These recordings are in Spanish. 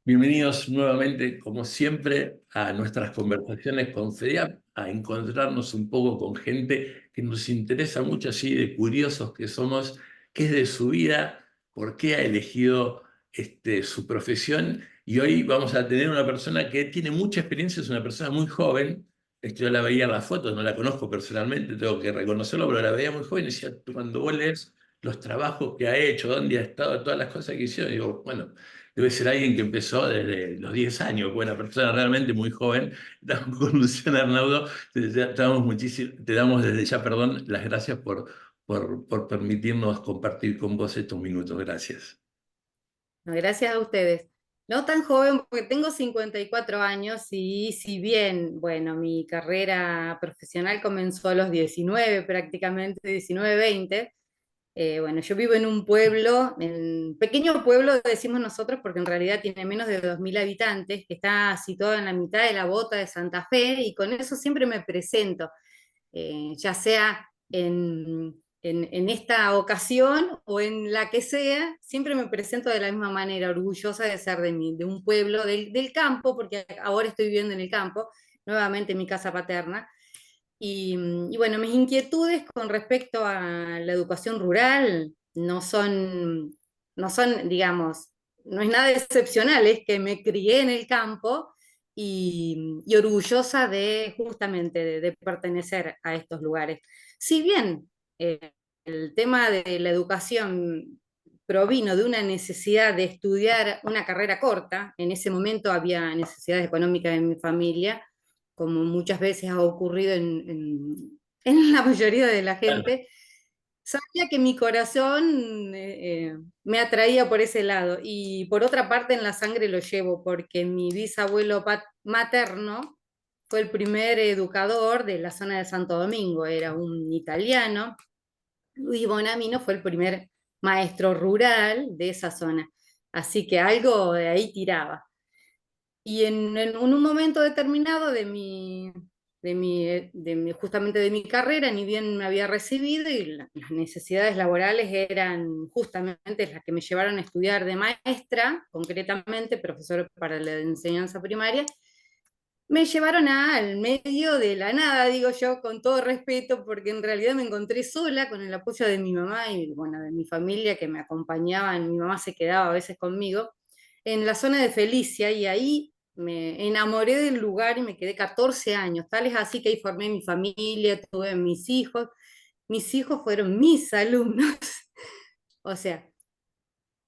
Bienvenidos nuevamente, como siempre, a nuestras conversaciones con FEDIAP, a encontrarnos un poco con gente que nos interesa mucho, así de curiosos que somos, qué es de su vida, por qué ha elegido su profesión. Y hoy vamos a tener una persona que tiene mucha experiencia, es una persona muy joven. Yo la veía en las fotos, no la conozco personalmente, tengo que reconocerlo, pero la veía muy joven y decía, "Tú cuando vos lees los trabajos que ha hecho, dónde ha estado, todas las cosas que hizo", digo, bueno, debe ser alguien que empezó desde los 10 años, una persona realmente muy joven. Estamos con Luciana Arnaudo, te damos desde ya, perdón, las gracias por permitirnos compartir con vos estos minutos. Gracias. No, gracias a ustedes. No tan joven porque tengo 54 años y si bien, bueno, mi carrera profesional comenzó a los 19, prácticamente 19, 20. Bueno, yo vivo en un pueblo, en pequeño pueblo decimos nosotros porque en realidad tiene menos de 2.000 habitantes, que está situado en la mitad de la bota de Santa Fe, y con eso siempre me presento, ya sea en esta ocasión o en la que sea, siempre me presento de la misma manera, orgullosa de ser de un pueblo, del campo, porque ahora estoy viviendo en el campo, nuevamente en mi casa paterna. Y bueno, mis inquietudes con respecto a la educación rural no son, digamos, no es nada excepcional, es que me crié en el campo y orgullosa de justamente de pertenecer a estos lugares. Si bien el tema de la educación provino de una necesidad de estudiar una carrera corta, en ese momento había necesidades económicas en mi familia, como muchas veces ha ocurrido en la mayoría de la gente, sabía que mi corazón me atraía por ese lado. Y por otra parte, en la sangre lo llevo, porque mi bisabuelo materno fue el primer educador de la zona de Santo Domingo, era un italiano. Luis Bonamino fue el primer maestro rural de esa zona. Así que algo de ahí tiraba. Y en un momento determinado justamente de mi carrera, ni bien me había recibido y las necesidades laborales eran justamente las que me llevaron a estudiar de maestra, concretamente profesor para la enseñanza primaria, me llevaron al medio de la nada, digo yo, con todo respeto, porque en realidad me encontré sola con el apoyo de mi mamá y, bueno, de mi familia que me acompañaban. Mi mamá se quedaba a veces conmigo en la zona de Felicia, y ahí me enamoré del lugar y me quedé 14 años. Tal es así que ahí formé mi familia, tuve mis hijos. Mis hijos fueron mis alumnos. O sea,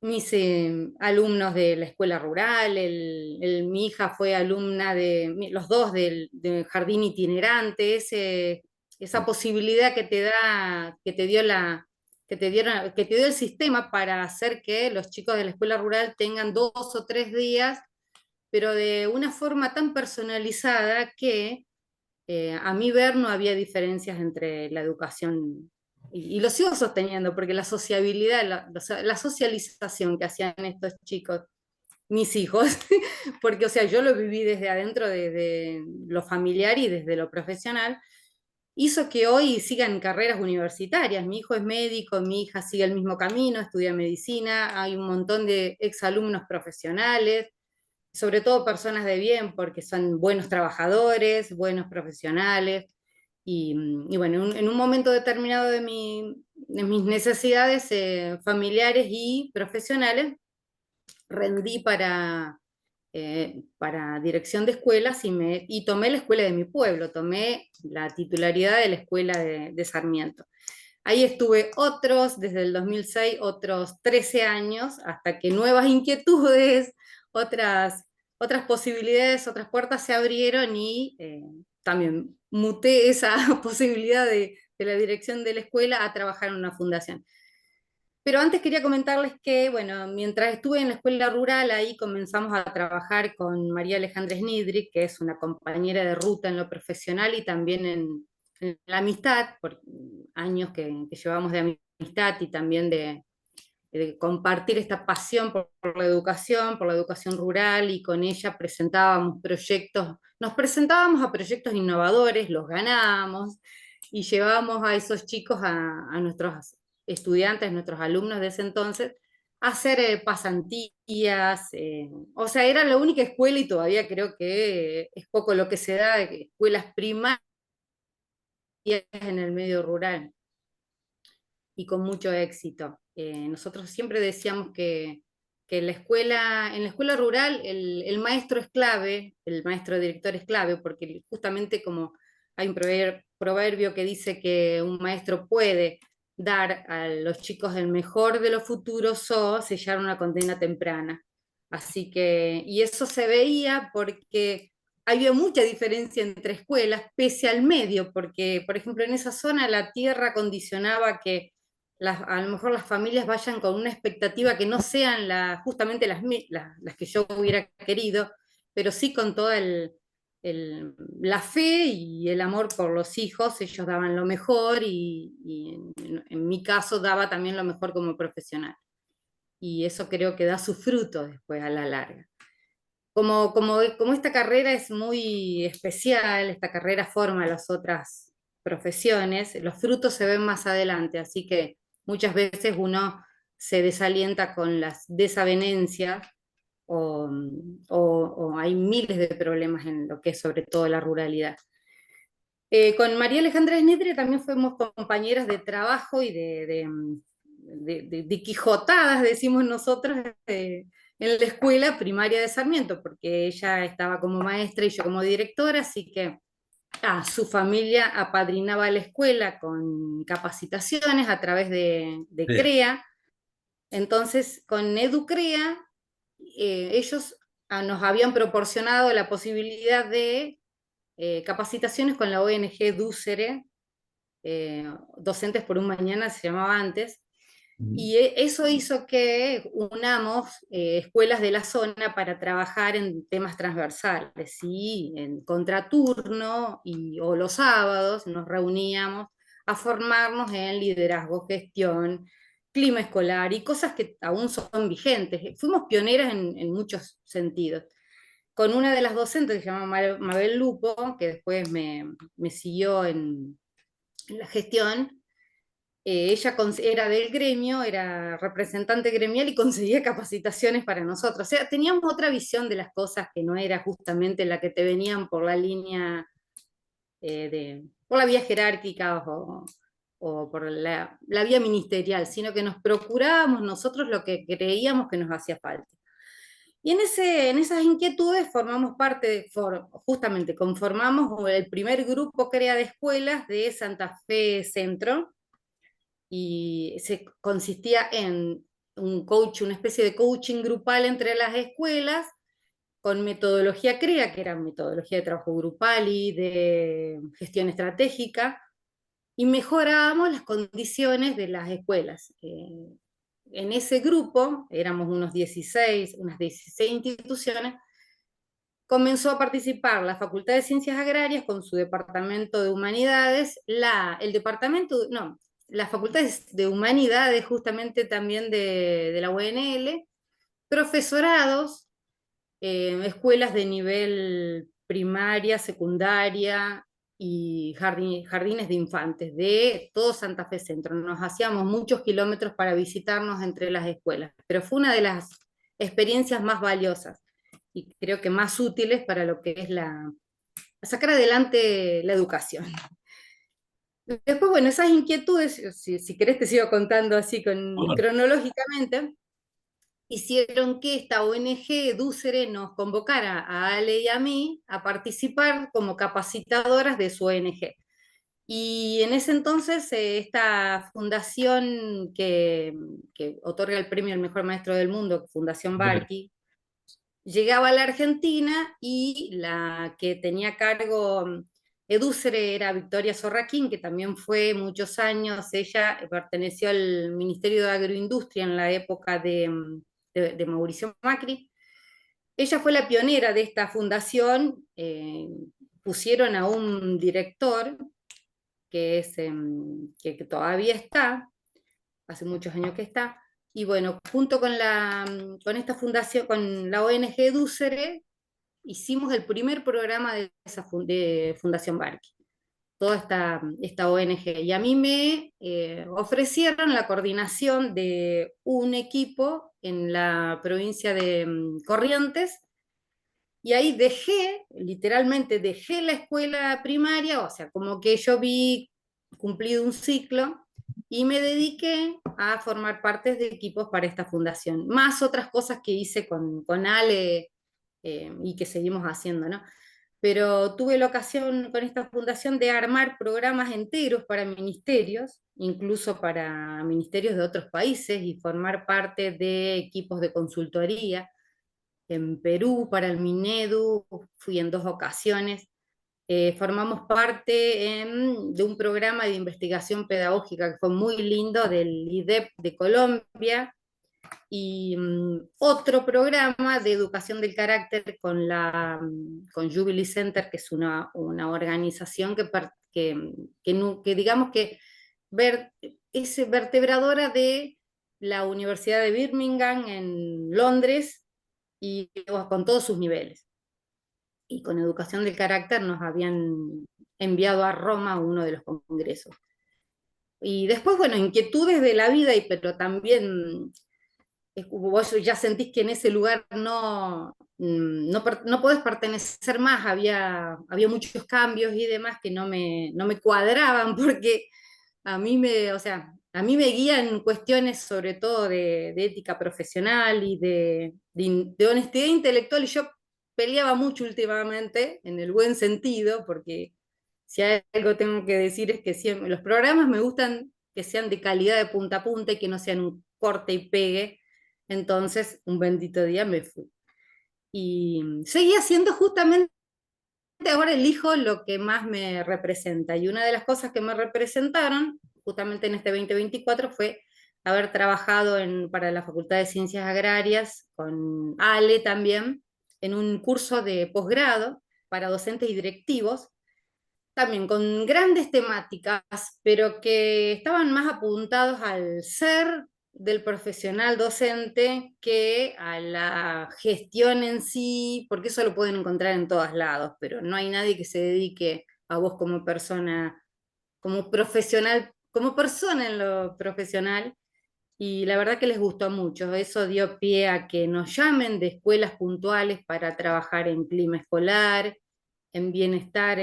mis alumnos de la escuela rural, mi hija fue alumna los dos del jardín itinerante. Esa posibilidad que te da, que te dio que te dio el sistema para hacer que los chicos de la escuela rural tengan 2 o 3 días, pero de una forma tan personalizada que a mi ver no había diferencias entre la educación, y lo sigo sosteniendo, porque la sociabilidad, la socialización que hacían estos chicos, mis hijos, porque o sea, yo lo viví desde adentro, desde lo familiar y desde lo profesional, hizo que hoy sigan carreras universitarias. Mi hijo es médico, mi hija sigue el mismo camino, estudia medicina, hay un montón de exalumnos profesionales, sobre todo personas de bien, porque son buenos trabajadores, buenos profesionales. Y bueno, en un momento determinado de mis necesidades familiares y profesionales, rendí para dirección de escuelas y tomé la escuela de mi pueblo, tomé la titularidad de la escuela de Sarmiento. Ahí estuve desde el 2006, otros 13 años, hasta que nuevas inquietudes, otras posibilidades, otras puertas se abrieron, y también muté esa posibilidad de la dirección de la escuela a trabajar en una fundación. Pero antes quería comentarles que, bueno, mientras estuve en la escuela rural, ahí comenzamos a trabajar con María Alejandra Snidrik, que es una compañera de ruta en lo profesional y también en la amistad, por años que llevamos de amistad, y también de compartir esta pasión por la educación rural, y con ella presentábamos proyectos, nos presentábamos a proyectos innovadores, los ganábamos y llevábamos a esos chicos, a nuestros estudiantes, nuestros alumnos de ese entonces, hacer pasantías, o sea, era la única escuela y todavía creo que es poco lo que se da de escuelas primarias en el medio rural y con mucho éxito. Nosotros siempre decíamos que en la escuela rural el maestro es clave, el maestro director es clave, porque justamente como hay un proverbio que dice que un maestro puede dar a los chicos el mejor de los futuros o sellar una condena temprana. Así que, y eso se veía porque había mucha diferencia entre escuelas, pese al medio, porque, por ejemplo, en esa zona la tierra condicionaba que a lo mejor las familias vayan con una expectativa que no sean justamente las que yo hubiera querido, pero sí con toda la fe y el amor por los hijos, ellos daban lo mejor y en mi caso daba también lo mejor como profesional. Y eso creo que da su fruto después a la larga. Como esta carrera es muy especial, esta carrera forma las otras profesiones, los frutos se ven más adelante, así que muchas veces uno se desalienta con las desavenencias o, o hay miles de problemas en lo que es sobre todo la ruralidad. Con María Alejandra Snedre también fuimos compañeras de trabajo y de quijotadas, decimos nosotros, en la escuela primaria de Sarmiento, porque ella estaba como maestra y yo como directora, así que su familia apadrinaba la escuela con capacitaciones a través de Sí. CREA. Entonces, con EduCrea, ellos nos habían proporcionado la posibilidad de capacitaciones con la ONG Dúcere, Docentes por un Mañana se llamaba antes, Ujú. y eso hizo que unamos escuelas de la zona para trabajar en temas transversales, ¿sí? En contraturno o los sábados nos reuníamos a formarnos en liderazgo, gestión, clima escolar y cosas que aún son vigentes. Fuimos pioneras en muchos sentidos. Con una de las docentes que se llama Mabel Lupo, que después me siguió en la gestión, ella era del gremio, era representante gremial y conseguía capacitaciones para nosotros. O sea, teníamos otra visión de las cosas que no era justamente la que te venían por la línea por la vía jerárquica o por la vía ministerial, sino que nos procurábamos nosotros lo que creíamos que nos hacía falta. Y en esas inquietudes formamos parte, justamente conformamos el primer grupo CREA de escuelas de Santa Fe Centro, y consistía en una especie de coaching grupal entre las escuelas, con metodología CREA, que era metodología de trabajo grupal y de gestión estratégica, y mejorábamos las condiciones de las escuelas. En ese grupo, éramos unas 16 instituciones, comenzó a participar la Facultad de Ciencias Agrarias con su departamento de Humanidades, el departamento, no, las facultades de Humanidades justamente también de la UNL, profesorados, escuelas de nivel primaria, secundaria y jardines de infantes de todo Santa Fe Centro. Nos hacíamos muchos kilómetros para visitarnos entre las escuelas, pero fue una de las experiencias más valiosas y creo que más útiles para lo que es sacar adelante la educación. Después, bueno, esas inquietudes, si querés te sigo contando así Bueno, cronológicamente, hicieron que esta ONG Dúcere nos convocara a Ale y a mí a participar como capacitadoras de su ONG. Y en ese entonces, esta fundación que otorga el premio al mejor maestro del mundo, Fundación bien. Barqui, llegaba a la Argentina y la que tenía a cargo Edúcere era Victoria Sorraquín, que también fue muchos años, ella perteneció al Ministerio de Agroindustria en la época de Mauricio Macri. Ella fue la pionera de esta fundación, pusieron a un director que todavía está, hace muchos años que está, y bueno, junto con esta fundación, con la ONG Dúcere, hicimos el primer programa de Fundación Barqui. toda esta ONG. Y a mí me ofrecieron la coordinación de un equipo en la provincia de Corrientes, y ahí literalmente dejé la escuela primaria, o sea, como que yo vi cumplido un ciclo y me dediqué a formar parte de equipos para esta fundación, más otras cosas que hice con Ale, y que seguimos haciendo, ¿no? Pero tuve la ocasión con esta fundación de armar programas enteros para ministerios, incluso para ministerios de otros países, y formar parte de equipos de consultoría. En Perú, para el Minedu, fui en 2 ocasiones. Formamos parte de un programa de investigación pedagógica que fue muy lindo del IDEP de Colombia, y otro programa de educación del carácter con Jubilee Center, que es una organización que digamos que es vertebradora de la Universidad de Birmingham en Londres, y con todos sus niveles. Y con educación del carácter nos habían enviado a Roma uno de los congresos. Y después, bueno, inquietudes de la vida, pero también vos ya sentís que en ese lugar no podés pertenecer más, había muchos cambios y demás que no me cuadraban, porque o sea, a mí me guían cuestiones sobre todo de ética profesional y de honestidad intelectual, y yo peleaba mucho últimamente, en el buen sentido, porque si hay algo tengo que decir es que siempre, los programas me gustan que sean de calidad de punta a punta y que no sean un corte y pegue. Entonces, un bendito día me fui. Y seguí haciendo, justamente ahora elijo lo que más me representa. Y una de las cosas que me representaron, justamente en este 2024, fue haber trabajado para la Facultad de Ciencias Agrarias, con Ale también, en un curso de posgrado para docentes y directivos, también con grandes temáticas, pero que estaban más apuntados al ser del profesional docente que a la gestión en sí, porque eso lo pueden encontrar en todos lados, pero no hay nadie que se dedique a vos como persona, como profesional, como persona en lo profesional. Y la verdad que les gustó mucho. Eso dio pie a que nos llamen de escuelas puntuales para trabajar en clima escolar, en bienestar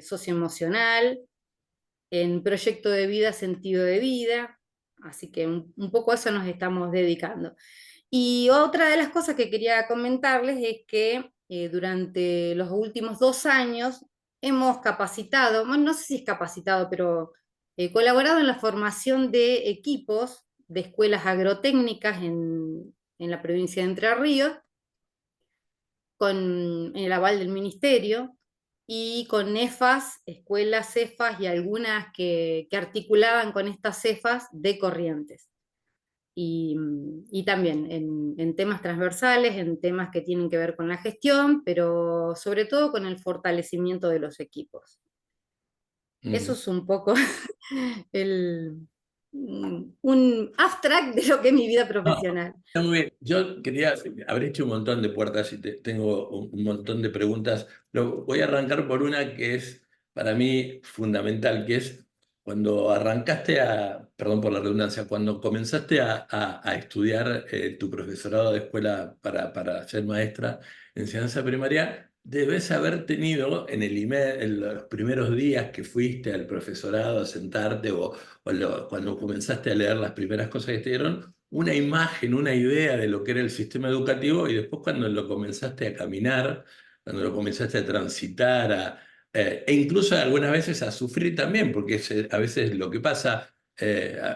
socioemocional, en proyecto de vida, sentido de vida. Así que un poco a eso nos estamos dedicando. Y otra de las cosas que quería comentarles es que durante los últimos 2 años hemos capacitado, bueno, no sé si es capacitado, pero colaborado en la formación de equipos de escuelas agrotécnicas en la provincia de Entre Ríos, con el aval del ministerio, y con EFAS, escuelas CEFAS, y algunas que articulaban con estas CEFAS de Corrientes. Y también en temas transversales, en temas que tienen que ver con la gestión, pero sobre todo con el fortalecimiento de los equipos. Eso es un poco un abstract de lo que es mi vida No, profesional. está muy bien. Yo quería, habré hecho un montón de puertas y tengo un montón de preguntas. Voy a arrancar por una que es para mí fundamental, que es cuando arrancaste perdón por la redundancia, cuando comenzaste a estudiar tu profesorado de escuela para ser maestra en enseñanza primaria, debes haber tenido en el IMED, en los primeros días que fuiste al profesorado a sentarte cuando comenzaste a leer las primeras cosas que te dieron, una imagen, una idea de lo que era el sistema educativo, y después cuando lo comenzaste a caminar, cuando lo comenzaste a transitar, e incluso algunas veces a sufrir también, porque a veces lo que pasa,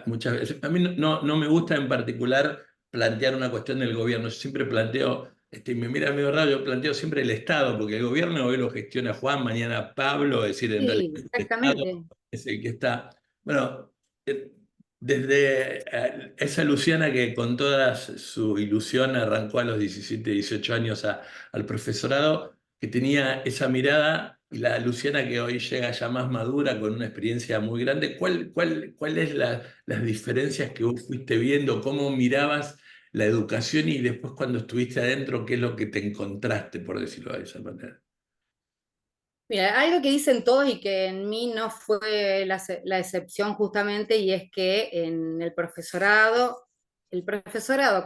muchas veces, a mí no me gusta en particular plantear una cuestión del gobierno, yo siempre planteo, me mira medio raro, yo planteo siempre el Estado, porque el gobierno hoy lo gestiona Juan, mañana Pablo, es decir, en realidad Sí, el Estado exactamente. es el que está. Bueno, desde esa Luciana que con toda su ilusión arrancó a los 17, 18 años al profesorado, que tenía esa mirada, y la Luciana que hoy llega ya más madura, con una experiencia muy grande, ¿cuál es las diferencias que vos fuiste viendo? ¿Cómo mirabas la educación y después cuando estuviste adentro, qué es lo que te encontraste, por decirlo de esa manera? Mira, algo que dicen todos y que en mí no fue la excepción justamente, y es que en el profesorado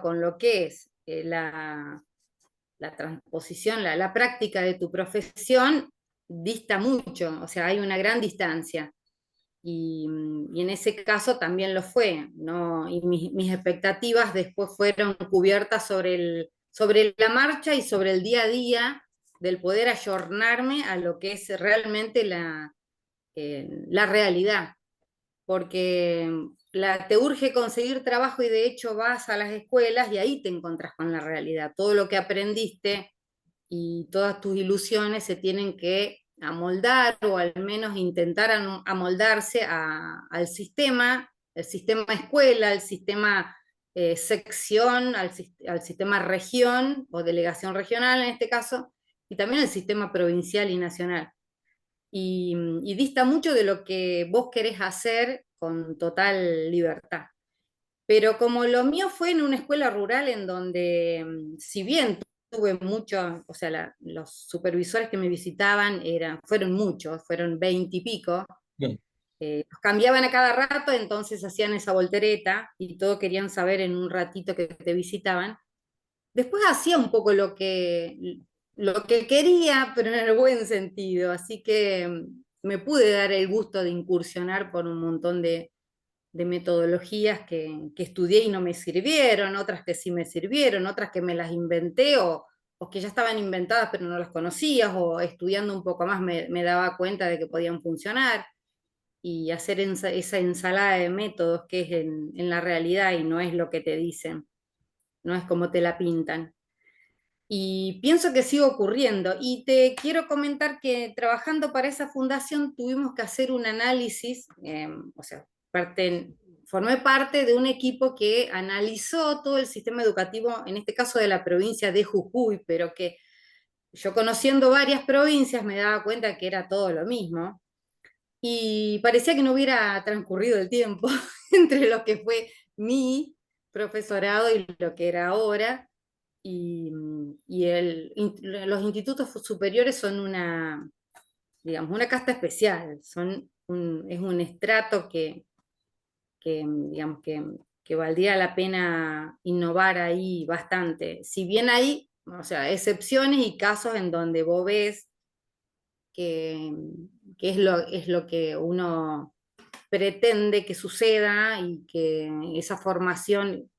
con lo que es la transposición, la práctica de tu profesión, dista mucho, o sea, hay una gran distancia. Y en ese caso también lo fue, ¿no? Y mis expectativas después fueron cubiertas sobre la marcha y sobre el día a día del poder ayornarme a lo que es realmente la realidad, porque te urge conseguir trabajo y de hecho vas a las escuelas y ahí te encontrás con la realidad. Todo lo que aprendiste y todas tus ilusiones se tienen que amoldar o al menos intentar amoldarse al sistema, el sistema escuela, el sistema sección, al sistema región o delegación regional en este caso, y también el sistema provincial y nacional. Y dista mucho de lo que vos querés hacer con total libertad. Pero como lo mío fue en una escuela rural en donde, si bien tuve muchos, o sea, los supervisores que me visitaban fueron muchos, fueron 20 y pico, Bueno, los cambiaban a cada rato, entonces hacían esa voltereta y todo querían saber en un ratito que te visitaban. Después hacía un poco lo que quería, pero en el buen sentido, así que me pude dar el gusto de incursionar por un montón de metodologías que estudié y no me sirvieron, otras que sí me sirvieron, otras que me las inventé o que ya estaban inventadas pero no las conocías, o estudiando un poco más me daba cuenta de que podían funcionar, y hacer esa ensalada de métodos que es en la realidad y no es lo que te dicen, no es como te la pintan. Y pienso que sigue ocurriendo. Y te quiero comentar que trabajando para esa fundación tuvimos que hacer un análisis, o sea, formé parte de un equipo que analizó todo el sistema educativo, en este caso de la provincia de Jujuy, pero que yo conociendo varias provincias me daba cuenta que era todo lo mismo. Y parecía que no hubiera transcurrido el tiempo entre lo que fue mi profesorado y lo que era ahora. Los institutos superiores son digamos, una casta especial, es un estrato digamos, que valdría la pena innovar ahí bastante. Si bien hay, o sea, excepciones y casos en donde vos ves que, que es lo que uno pretende que suceda y que esa formación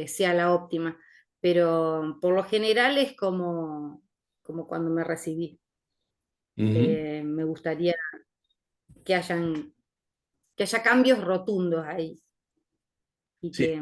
sea la óptima. Pero por lo general es como cuando me recibí. ujú. Me gustaría que que haya cambios rotundos ahí. Y Sí, que,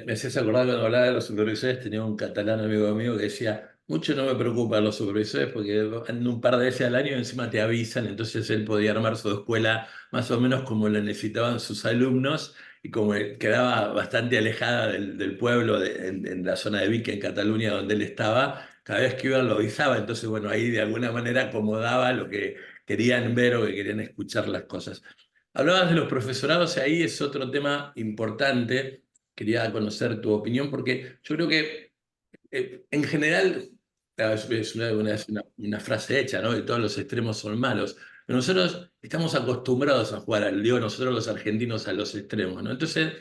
me hacías acordar cuando hablaba de los supervisores, tenía un catalán amigo mío que decía, mucho no me preocupan los supervisores porque van un par de veces al año y encima te avisan, entonces él podía armar su escuela más o menos como la necesitaban sus alumnos y como quedaba bastante alejada del pueblo, en la zona de Vic, en Cataluña, donde él estaba, cada vez que iban lo avisaba, entonces bueno, ahí de alguna manera acomodaba lo que querían ver o que querían escuchar las cosas. Hablabas de los profesorados, y ahí es otro tema importante. Quería conocer tu opinión porque yo creo que en general es una frase hecha, ¿no? Que todos los extremos son malos. Pero nosotros estamos acostumbrados a jugar, digo nosotros los argentinos, a los extremos, ¿no? Entonces,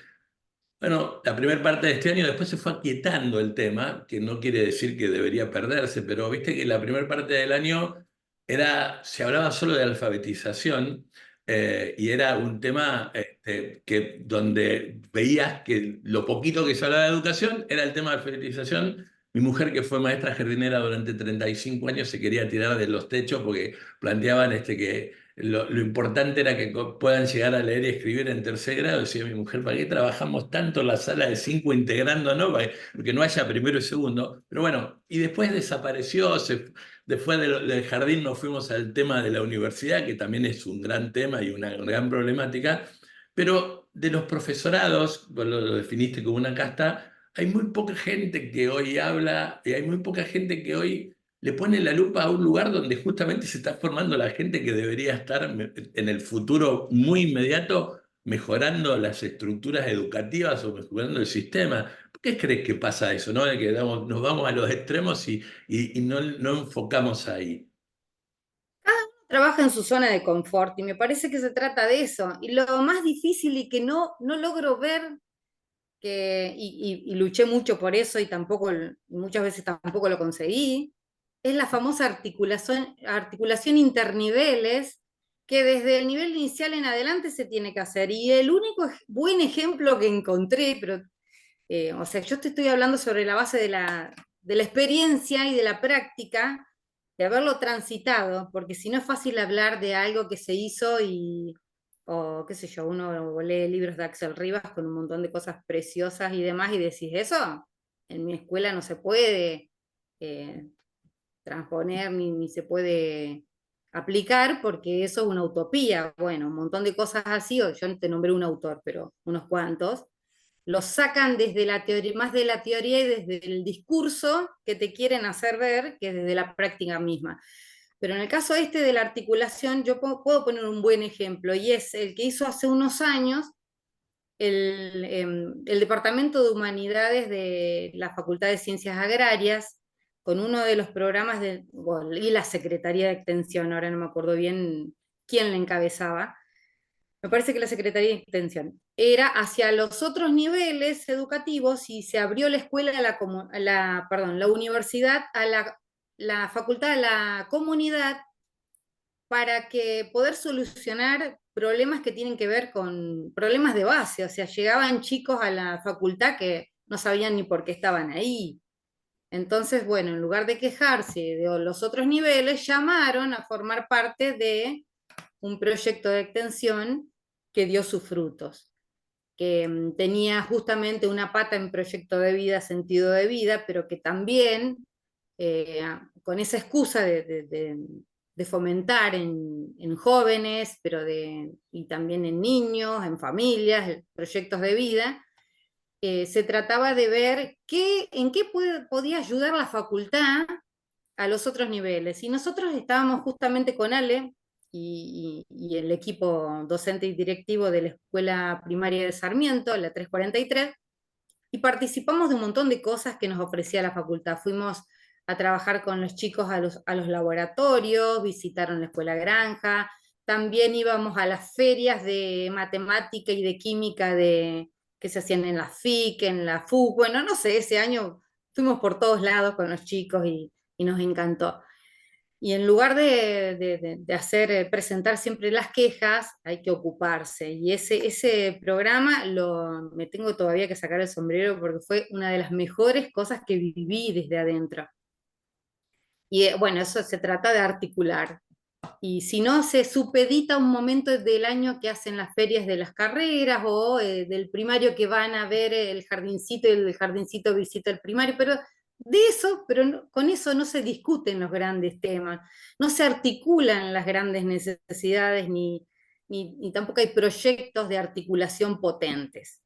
bueno, la primera parte de este año después se fue aquietando el tema, que no quiere decir que debería perderse, pero viste que la primera parte del año se hablaba solo de alfabetización, y era un tema donde veías que lo poquito que se hablaba de educación era el tema de alfabetización. Mi mujer, que fue maestra jardinera durante 35 años, se quería tirar de los techos porque planteaban que lo importante era que puedan llegar a leer y escribir en tercer grado. Decía mi mujer, ¿para qué trabajamos tanto en la sala de 5 integrando, no? Porque no haya primero y segundo. Pero bueno, y después desapareció, después del jardín nos fuimos al tema de la universidad, que también es un gran tema y una gran problemática. Pero de los profesorados, vos lo definiste como una casta, hay muy poca gente que hoy habla y hay muy poca gente que hoy le pone la lupa a un lugar donde justamente se está formando la gente que debería estar en el futuro muy inmediato mejorando las estructuras educativas o mejorando el sistema. ¿Por qué crees que pasa eso, no? De que nos vamos a los extremos y no enfocamos ahí. trabaja en su zona de confort y me parece que se trata de eso. Y lo más difícil y que no logro ver, y luché mucho por eso y tampoco, muchas veces tampoco lo conseguí, es la famosa articulación interniveles que desde el nivel inicial en adelante se tiene que hacer. Y el único buen ejemplo que encontré, pero, o sea, yo te estoy hablando sobre la base de la experiencia y de la práctica, de haberlo transitado, porque si no es fácil hablar de algo que se hizo o qué sé yo, uno lee libros de Axel Rivas con un montón de cosas preciosas y demás y decís, eso en mi escuela no se puede eh, transponer ni se puede aplicar porque eso es una utopía. Bueno, un montón de cosas así, o yo te nombré un autor, pero unos cuantos, los sacan desde la teoría, más de la teoría y desde el discurso que te quieren hacer ver que desde la práctica misma. Pero en el caso este de la articulación, yo puedo poner un buen ejemplo, y es el que hizo hace unos años el Departamento de Humanidades de la Facultad de Ciencias Agrarias, con uno de los programas bueno, y la Secretaría de Extensión, ahora no me acuerdo bien quién le encabezaba, me parece que la Secretaría de Extensión, era hacia los otros niveles educativos y se abrió la escuela, perdón, la universidad, la facultad, a la comunidad, para que poder solucionar problemas que tienen que ver con problemas de base. O sea, llegaban chicos a la facultad que no sabían ni por qué estaban ahí. Entonces, bueno, en lugar de quejarse de los otros niveles, llamaron a formar parte de un proyecto de extensión que dio sus frutos, que tenía justamente una pata en proyecto de vida, sentido de vida, pero que también, con esa excusa de fomentar en jóvenes, y también en niños, en familias, proyectos de vida, se trataba de ver en qué podía ayudar la facultad a los otros niveles. Y nosotros estábamos justamente con Ale y el equipo docente y directivo de la Escuela Primaria de Sarmiento, la 343, y participamos de un montón de cosas que nos ofrecía la facultad. Fuimos a trabajar con los chicos a los laboratorios, visitaron la escuela granja, también íbamos a las ferias de matemática y de química que se hacían en la FIC, en la FUC, bueno, no sé, ese año fuimos por todos lados con los chicos y nos encantó. Y en lugar de hacer, presentar siempre las quejas, hay que ocuparse. Y ese programa me tengo todavía que sacar el sombrero porque fue una de las mejores cosas que viví desde adentro. Y bueno, eso se trata de articular. Y si no, se supedita un momento del año que hacen las ferias de las carreras o del primario que van a ver el jardincito y el jardincito visita el primario, pero de eso, pero con eso no se discuten los grandes temas, no se articulan las grandes necesidades ni tampoco hay proyectos de articulación potentes.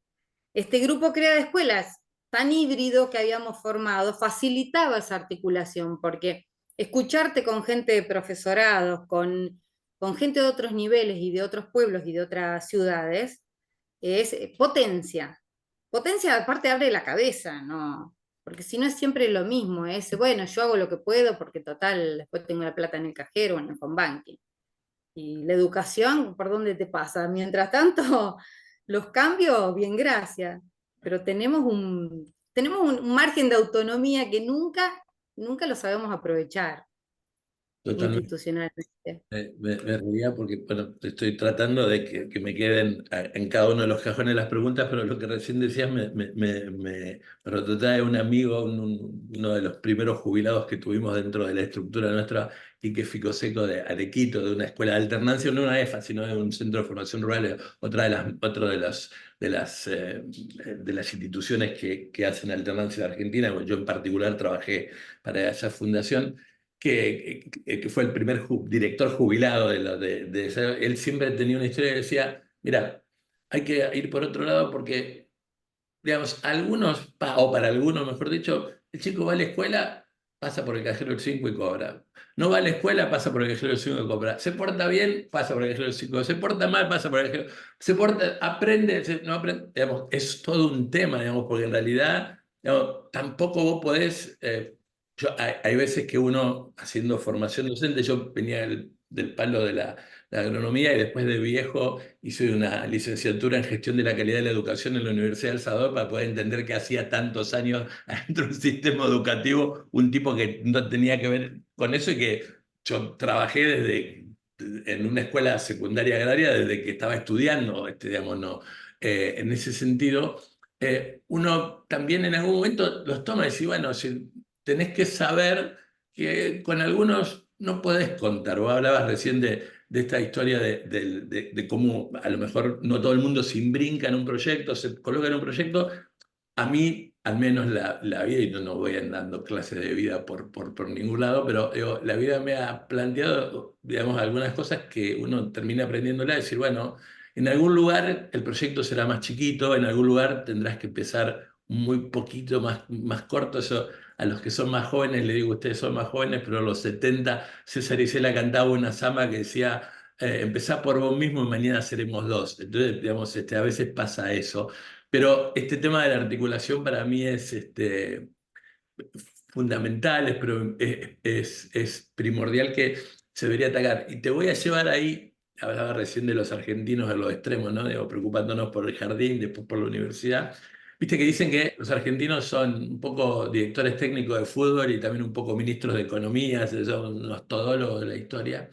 Este grupo Crea de Escuelas, tan híbrido que habíamos formado, facilitaba esa articulación, porque escucharte con gente de profesorados, con gente de otros niveles y de otros pueblos y de otras ciudades, es potencia. Potencia aparte abre la cabeza, ¿no? Porque si no es siempre lo mismo, es, bueno, yo hago lo que puedo porque total, después tengo la plata en el cajero o en el home banking. Y la educación, ¿por dónde te pasa? Mientras tanto, los cambios, bien, gracias. Pero tenemos un margen de autonomía que nunca lo sabemos aprovechar Totalmente. institucionalmente. Me reía porque, bueno, estoy tratando de que me queden en cada uno de los cajones las preguntas, pero lo que recién decías me retrotrae un amigo, uno de los primeros jubilados que tuvimos dentro de la estructura nuestra, Quique Ficoseco de Arequito, de una escuela de alternancia, no una EFA, sino de un centro de formación rural, otro de las instituciones que hacen alternancia en Argentina. Yo en particular trabajé para esa fundación que fue el primer director jubilado él siempre tenía una historia que decía, mira, hay que ir por otro lado porque, digamos, o para algunos, mejor dicho, el chico va a la escuela, pasa por el cajero del 5 y cobra. No va a la escuela, pasa por el cajero del 5 y cobra. Se porta bien, pasa por el cajero del 5. Se porta mal, pasa por el cajero. Se porta, aprende, no aprende. Digamos, es todo un tema, digamos, porque en realidad, digamos, tampoco vos podés... hay veces que uno, haciendo formación docente, yo venía del palo de la agronomía, y después de viejo hice una licenciatura en gestión de la calidad de la educación en la Universidad de El Salvador para poder entender que hacía tantos años dentro del sistema educativo un tipo que no tenía que ver con eso, y que yo trabajé en una escuela secundaria agraria desde que estaba estudiando, digamos, no, en ese sentido. Uno también en algún momento los toma y dice, bueno, si tenés que saber que con algunos no podés contar. Vos hablabas recién de esta historia de cómo a lo mejor no todo el mundo se imbrinca en un proyecto, se coloca en un proyecto. A mí, al menos la vida, y no voy dando clases de vida por ningún lado, pero digo, la vida me ha planteado, digamos, algunas cosas que uno termina aprendiéndola, decir, bueno, en algún lugar el proyecto será más chiquito, en algún lugar tendrás que empezar muy poquito más corto. Eso a los que son más jóvenes, le digo, ustedes son más jóvenes, pero a los 70 César Isela cantaba una samba que decía, empezá por vos mismo y mañana seremos dos. Entonces, digamos, a veces pasa eso. Pero este tema de la articulación para mí es fundamental, es primordial, que se debería atacar. Y te voy a llevar ahí, hablaba recién de los argentinos a los extremos, ¿no? Digo, preocupándonos por el jardín, después por la universidad. Viste que dicen que los argentinos son un poco directores técnicos de fútbol y también un poco ministros de economía, son unos todólogos de la historia.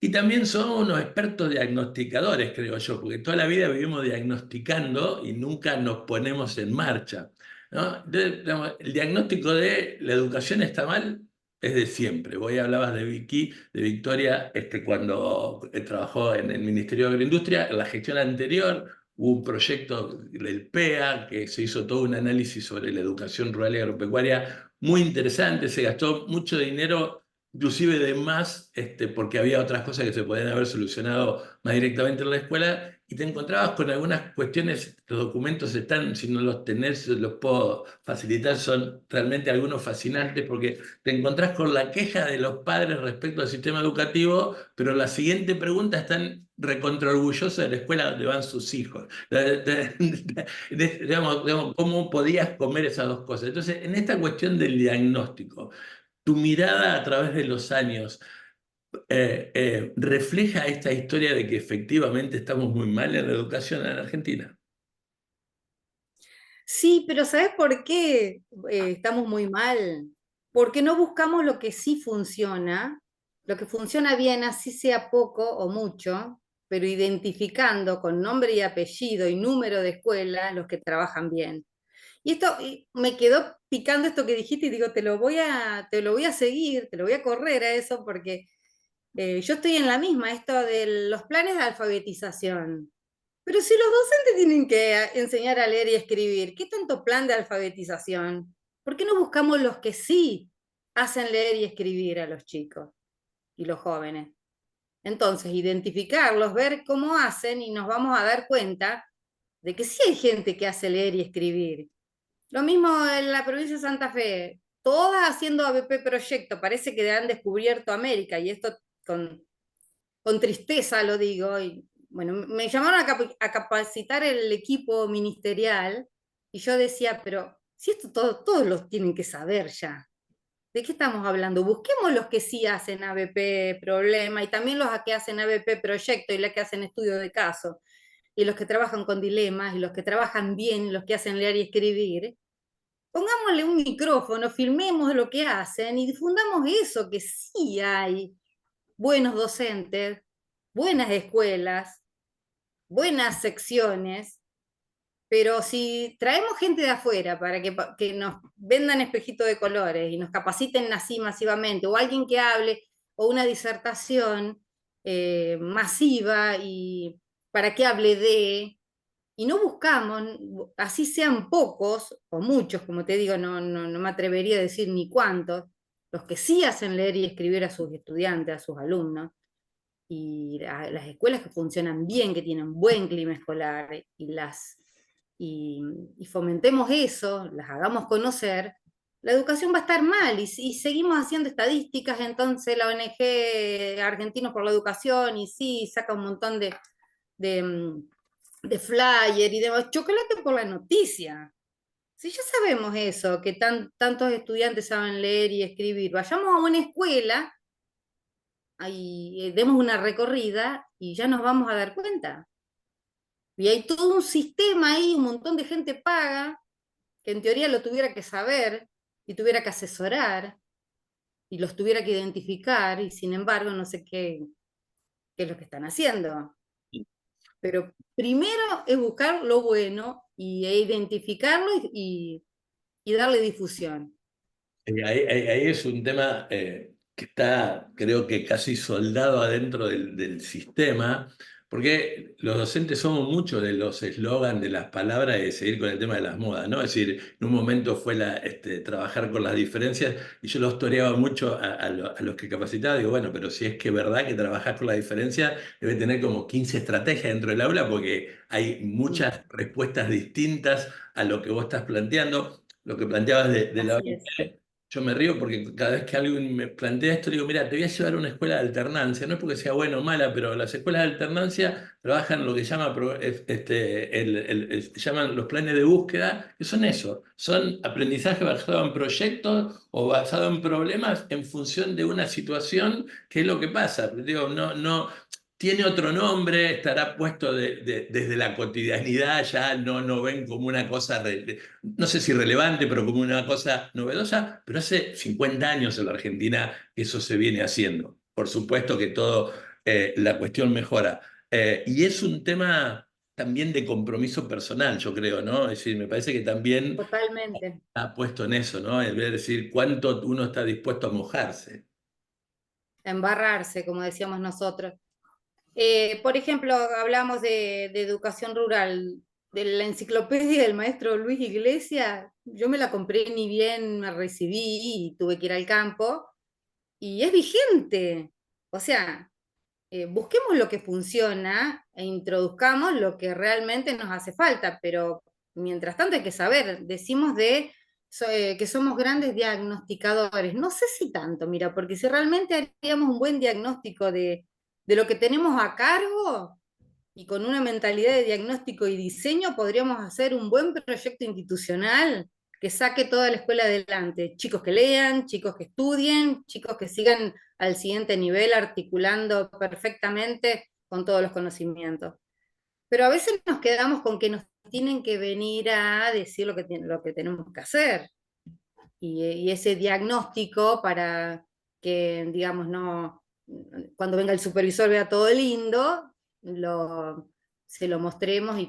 Y también son unos expertos diagnosticadores, creo yo, porque toda la vida vivimos diagnosticando y nunca nos ponemos en marcha, ¿no? Entonces, digamos, el diagnóstico de la educación está mal es de siempre. Vos hablabas de Vicky, de Victoria, cuando trabajó en el Ministerio de Agroindustria. En la gestión anterior hubo un proyecto del PEA, que se hizo todo un análisis sobre la educación rural y agropecuaria muy interesante. Se gastó mucho dinero, inclusive de más, porque había otras cosas que se podían haber solucionado más directamente en la escuela, y te encontrabas con algunas cuestiones. Los documentos están, si no los tenés, los puedo facilitar, son realmente algunos fascinantes, porque te encontrás con la queja de los padres respecto al sistema educativo, pero la siguiente pregunta, están recontra orgullosos de la escuela donde van sus hijos. Digamos, ¿cómo podías comer esas dos cosas? Entonces, en esta cuestión del diagnóstico, tu mirada a través de los años refleja esta historia de que efectivamente estamos muy mal en la educación en Argentina. Sí, pero ¿sabes por qué estamos muy mal? Porque no buscamos lo que sí funciona, lo que funciona bien, así sea poco o mucho, pero identificando con nombre y apellido y número de escuela los que trabajan bien. Y esto me quedó picando esto que dijiste y digo, te lo voy a seguir, te lo voy a correr a eso porque yo estoy en la misma, esto de los planes de alfabetización. Pero si los docentes tienen que enseñar a leer y escribir, ¿qué tanto plan de alfabetización? ¿Por qué no buscamos los que sí hacen leer y escribir a los chicos y los jóvenes? Entonces, identificarlos, ver cómo hacen y nos vamos a dar cuenta de que sí hay gente que hace leer y escribir. Lo mismo en la provincia de Santa Fe, todas haciendo ABP Proyecto, parece que han descubierto América, y esto con, con tristeza lo digo. Y, bueno, me llamaron a capacitar el equipo ministerial, y yo decía, pero si esto todos los tienen que saber ya. ¿De qué estamos hablando? Busquemos los que sí hacen ABP Problema, y también los que hacen ABP Proyecto y los que hacen estudio de caso, y los que trabajan con dilemas, y los que trabajan bien, y los que hacen leer y escribir. Pongámosle un micrófono, filmemos lo que hacen y difundamos eso, que sí hay buenos docentes, buenas escuelas, buenas secciones, pero si traemos gente de afuera para que nos vendan espejitos de colores y nos capaciten así masivamente, o alguien que hable, o una disertación masiva y para que hable y no buscamos, así sean pocos o muchos, como te digo, no me atrevería a decir ni cuántos, los que sí hacen leer y escribir a sus estudiantes, a sus alumnos, y las escuelas que funcionan bien, que tienen buen clima escolar, y, y fomentemos eso, las hagamos conocer, la educación va a estar mal, y seguimos haciendo estadísticas. Entonces la ONG Argentinos por la Educación, y sí, saca un montón de, de flyer y de chocolate por la noticia. Si ya sabemos eso, que tantos estudiantes saben leer y escribir, vayamos a una escuela demos una recorrida y ya nos vamos a dar cuenta. Y hay todo un sistema ahí, un montón de gente paga, que en teoría lo tuviera que saber y tuviera que asesorar y los tuviera que identificar, y sin embargo no sé qué es lo que están haciendo. Pero primero es buscar lo bueno e identificarlo y darle difusión. Ahí es un tema que está, creo que casi soldado adentro del sistema, porque los docentes somos muchos de los eslogans, de las palabras, y de seguir con el tema de las modas, ¿no? Es decir, en un momento fue trabajar con las diferencias, y yo los toreaba mucho a los que capacitaba, digo, bueno, pero si es que es verdad que trabajás con las diferencias, debe tener como 15 estrategias dentro del aula, porque hay Mm, muchas respuestas distintas a lo que vos estás planteando. Lo que planteabas de la así es. OIT, yo me río porque cada vez que alguien me plantea esto, le digo, mira, te voy a llevar a una escuela de alternancia. No es porque sea buena o mala, pero las escuelas de alternancia trabajan lo que llama, llaman los planes de búsqueda, que son eso, son aprendizaje basado en proyectos o basado en problemas en función de una situación, que es lo que pasa. Digo, no, tiene otro nombre, estará puesto desde la cotidianidad, ya no ven como una cosa no sé si relevante, pero como una cosa novedosa, pero hace 50 años en la Argentina eso se viene haciendo. Por supuesto que todo, la cuestión mejora. Y es un tema también de compromiso personal, yo creo, ¿no? Es decir, me parece que también Totalmente. ha puesto en eso, ¿no? El ver, decir, cuánto uno está dispuesto a mojarse. Embarrarse, como decíamos nosotros. Por ejemplo, hablamos de educación rural, de la enciclopedia del maestro Luis Iglesias. Yo me la compré ni bien me recibí y tuve que ir al campo, y es vigente. O sea, busquemos lo que funciona e introduzcamos lo que realmente nos hace falta, pero mientras tanto hay que saber, decimos que somos grandes diagnosticadores. No sé si tanto, mira, porque si realmente haríamos un buen diagnóstico de lo que tenemos a cargo y con una mentalidad de diagnóstico y diseño, podríamos hacer un buen proyecto institucional que saque toda la escuela adelante. Chicos que lean, chicos que estudien, chicos que sigan al siguiente nivel articulando perfectamente con todos los conocimientos. Pero a veces nos quedamos con que nos tienen que venir a decir lo que tenemos que hacer. Y ese diagnóstico para que, digamos, no, cuando venga el supervisor vea todo lindo, se lo mostremos y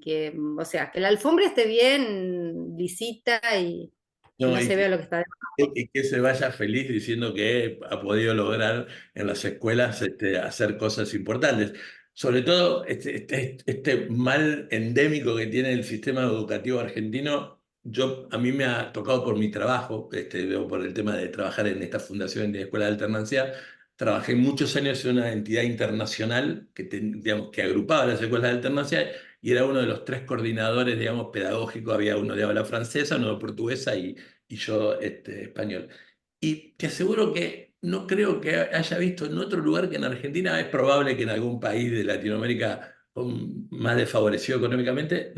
que, o sea, que la alfombra esté bien lisita y No, no se vea lo que está debajo. y que se vaya feliz diciendo que ha podido lograr en las escuelas hacer cosas importantes. Sobre todo este mal endémico que tiene el sistema educativo argentino, a mí me ha tocado por mi trabajo, por el tema de trabajar en esta fundación de escuela de alternancia. Trabajé muchos años en una entidad internacional digamos, que agrupaba las escuelas de alternancia, y era uno de los tres coordinadores, digamos, pedagógicos. Había uno de habla francesa, uno de portuguesa y yo español. Y te aseguro que no creo que haya visto en otro lugar que en Argentina. Es probable que en algún país de Latinoamérica más desfavorecido económicamente,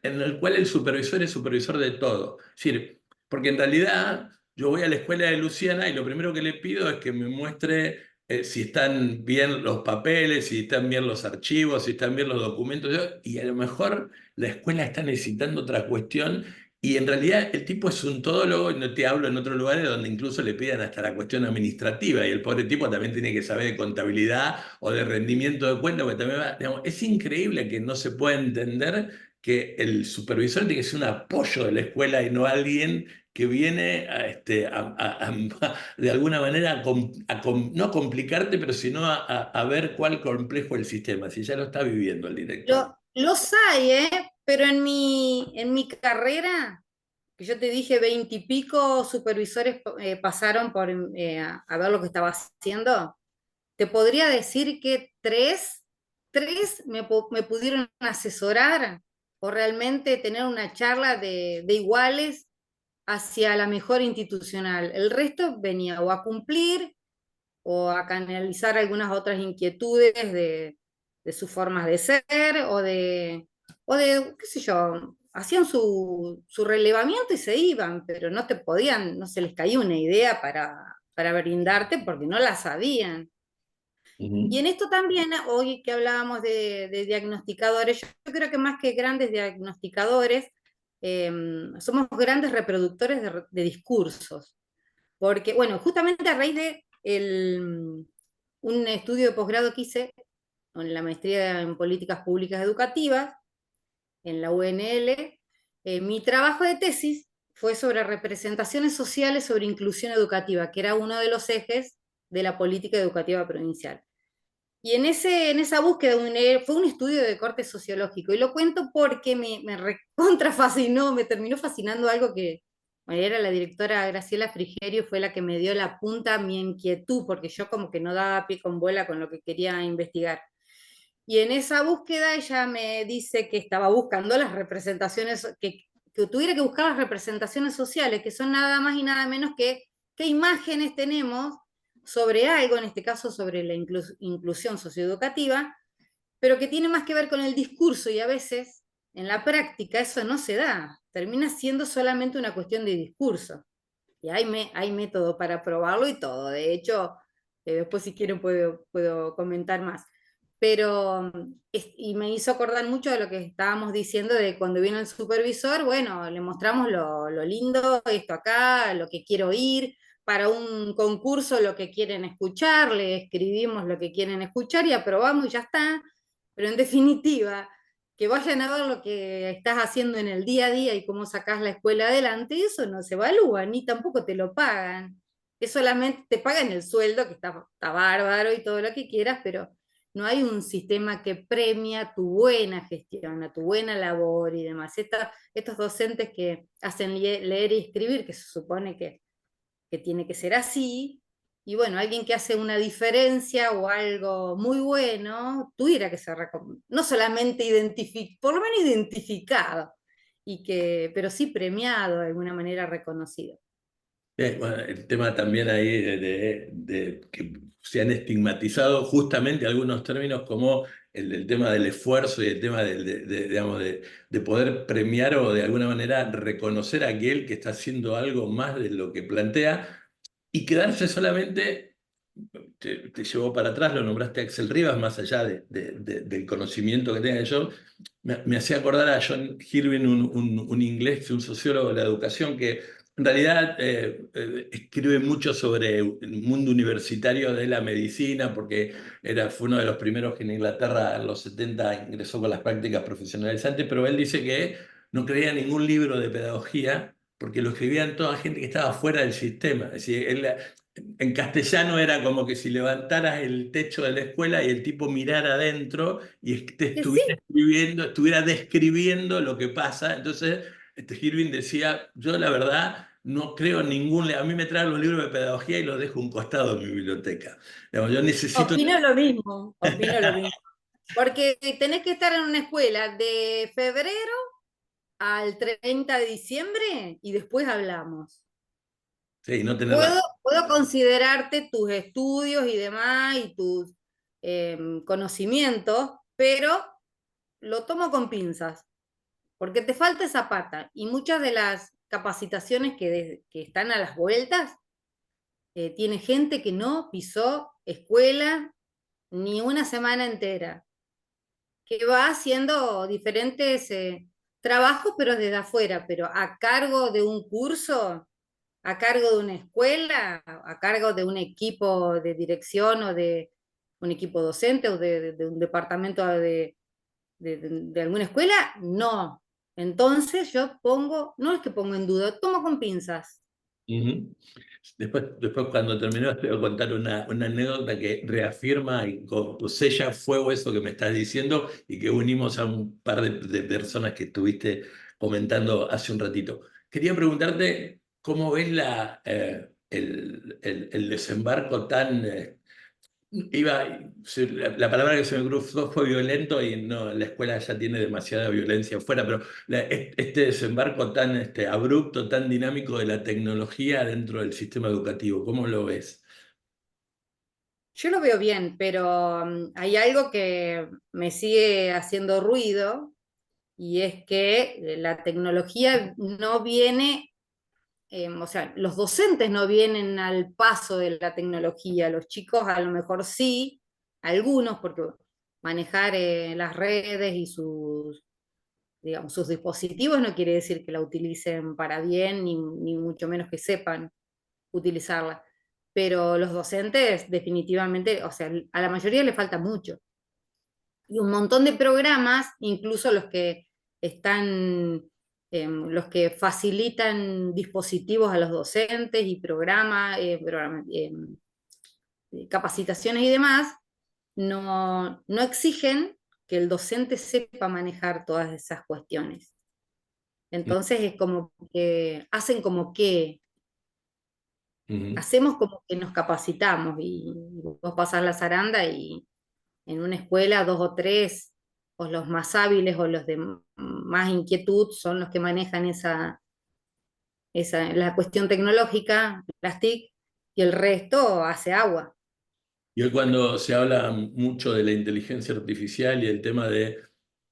en el cual el supervisor es supervisor de todo. Es decir, porque en realidad yo voy a la escuela de Luciana y lo primero que le pido es que me muestre si están bien los papeles, si están bien los archivos, si están bien los documentos. Y a lo mejor la escuela está necesitando otra cuestión, y en realidad el tipo es un todólogo, y no te hablo en otros lugares donde incluso le piden hasta la cuestión administrativa, y el pobre tipo también tiene que saber de contabilidad o de rendimiento de cuentas, porque también digamos, es increíble que no se pueda entender que el supervisor tiene que ser un apoyo de la escuela y no alguien que viene de alguna manera no a complicarte, pero sino a ver cuál complejo es el sistema, si ya lo está viviendo el director. Los hay, ¿eh? Pero en mi carrera, que yo te dije, 20 y pico supervisores pasaron a ver lo que estaba haciendo. Te podría decir que tres me pudieron asesorar o realmente tener una charla de iguales hacia la mejor institucional. El resto venía o a cumplir o a canalizar algunas otras inquietudes de sus formas de ser o de, qué sé yo, hacían su relevamiento y se iban, pero no se les caía una idea para brindarte porque no la sabían. Y Ujú, en esto también, hoy que hablábamos de diagnosticadores, yo creo que más que grandes diagnosticadores, eh, somos grandes reproductores de discursos. Porque, bueno, justamente a raíz de un estudio de posgrado que hice en la maestría en políticas públicas educativas, en la UNL, mi trabajo de tesis fue sobre representaciones sociales sobre inclusión educativa, que era uno de los ejes de la política educativa provincial. Y en esa búsqueda fue un estudio de corte sociológico, y lo cuento porque me recontra fascinó, me terminó fascinando algo que bueno, era la directora Graciela Frigerio, fue la que me dio la punta a mi inquietud, porque yo como que no daba pie con bola con lo que quería investigar. Y en esa búsqueda ella me dice que estaba buscando las representaciones, que tuviera que buscar las representaciones sociales, que son nada más y nada menos que qué imágenes tenemos sobre algo, en este caso sobre la inclusión socioeducativa, pero que tiene más que ver con el discurso, y a veces en la práctica eso no se da, termina siendo solamente una cuestión de discurso. Y hay método para probarlo y todo. De hecho, después si quieren puedo comentar más. Pero, y me hizo acordar mucho de lo que estábamos diciendo de cuando vino el supervisor, bueno, le mostramos lo lindo, esto acá, lo que quiero oír, para un concurso lo que quieren escuchar, le escribimos lo que quieren escuchar y aprobamos y ya está. Pero en definitiva, que vayan a ver lo que estás haciendo en el día a día y cómo sacás la escuela adelante, eso no se evalúa, ni tampoco te lo pagan. Es solamente te pagan el sueldo, que está bárbaro y todo lo que quieras, pero no hay un sistema que premia tu buena gestión, a tu buena labor y demás. Estos docentes que hacen leer y escribir, que se supone que tiene que ser así, y bueno, alguien que hace una diferencia o algo muy bueno, tuviera que ser no solamente identificado, por lo menos identificado, pero sí premiado de alguna manera reconocido. Bueno, el tema también ahí de que se han estigmatizado justamente algunos términos como el tema del esfuerzo y el tema digamos, de poder premiar o de alguna manera reconocer a aquel que está haciendo algo más de lo que plantea y quedarse solamente, te llevó para atrás, lo nombraste a Axel Rivas, más allá del conocimiento que tenga yo, me hacía acordar a John Irving, un inglés, un sociólogo de la educación que en realidad escribe mucho sobre el mundo universitario de la medicina, porque fue uno de los primeros que en Inglaterra en los 70 ingresó con las prácticas profesionalizantes, pero él dice que no creía ningún libro de pedagogía porque lo escribían toda gente que estaba fuera del sistema. Es decir, en castellano era como que si levantaras el techo de la escuela y el tipo mirara adentro y te Que estuviera sí, escribiendo, estuviera describiendo lo que pasa. Entonces, Irving decía, yo la verdad no creo en ningún... A mí me traen los libros de pedagogía y los dejo a un costado en mi biblioteca. Digamos, yo necesito... opino lo mismo, opino lo mismo. Porque tenés que estar en una escuela de febrero al 30 de diciembre y después hablamos. Sí, no tener la... Puedo considerarte tus estudios y demás y tus conocimientos, pero lo tomo con pinzas, porque te falta esa pata. Y muchas de las capacitaciones que están a las vueltas, tiene gente que no pisó escuela ni una semana entera, que va haciendo diferentes trabajos, pero desde afuera, pero a cargo de un curso, a cargo de una escuela, a cargo de un equipo de dirección o de un equipo docente o de un departamento de alguna escuela, no. Entonces yo no es que pongo en duda, tomo con pinzas. Ujú. Después, cuando terminó, te voy a contar una anécdota que reafirma y sella a fuego eso que me estás diciendo y que unimos a un par de personas que estuviste comentando hace un ratito. Quería preguntarte cómo ves el desembarco tan la palabra que se me cruzó fue violento y no, la escuela ya tiene demasiada violencia afuera, pero este desembarco tan abrupto, tan dinámico de la tecnología dentro del sistema educativo, ¿cómo lo ves? Yo lo veo bien, pero hay algo que me sigue haciendo ruido, y es que la tecnología no viene, o sea, los docentes no vienen al paso de la tecnología, los chicos a lo mejor sí, algunos, porque manejar las redes y sus, digamos, sus dispositivos no quiere decir que la utilicen para bien, ni mucho menos que sepan utilizarla. Pero los docentes definitivamente, o sea, a la mayoría le falta mucho. Y un montón de programas, incluso los que están, los que facilitan dispositivos a los docentes y capacitaciones y demás, no exigen que el docente sepa manejar todas esas cuestiones. Entonces es como que hacen como que, Ujú. hacemos como que nos capacitamos y vos pasás la zaranda y en una escuela dos o tres, o los más hábiles o los de más inquietud son los que manejan la cuestión tecnológica, las TIC, y el resto hace agua. Y hoy cuando se habla mucho de la inteligencia artificial y el tema de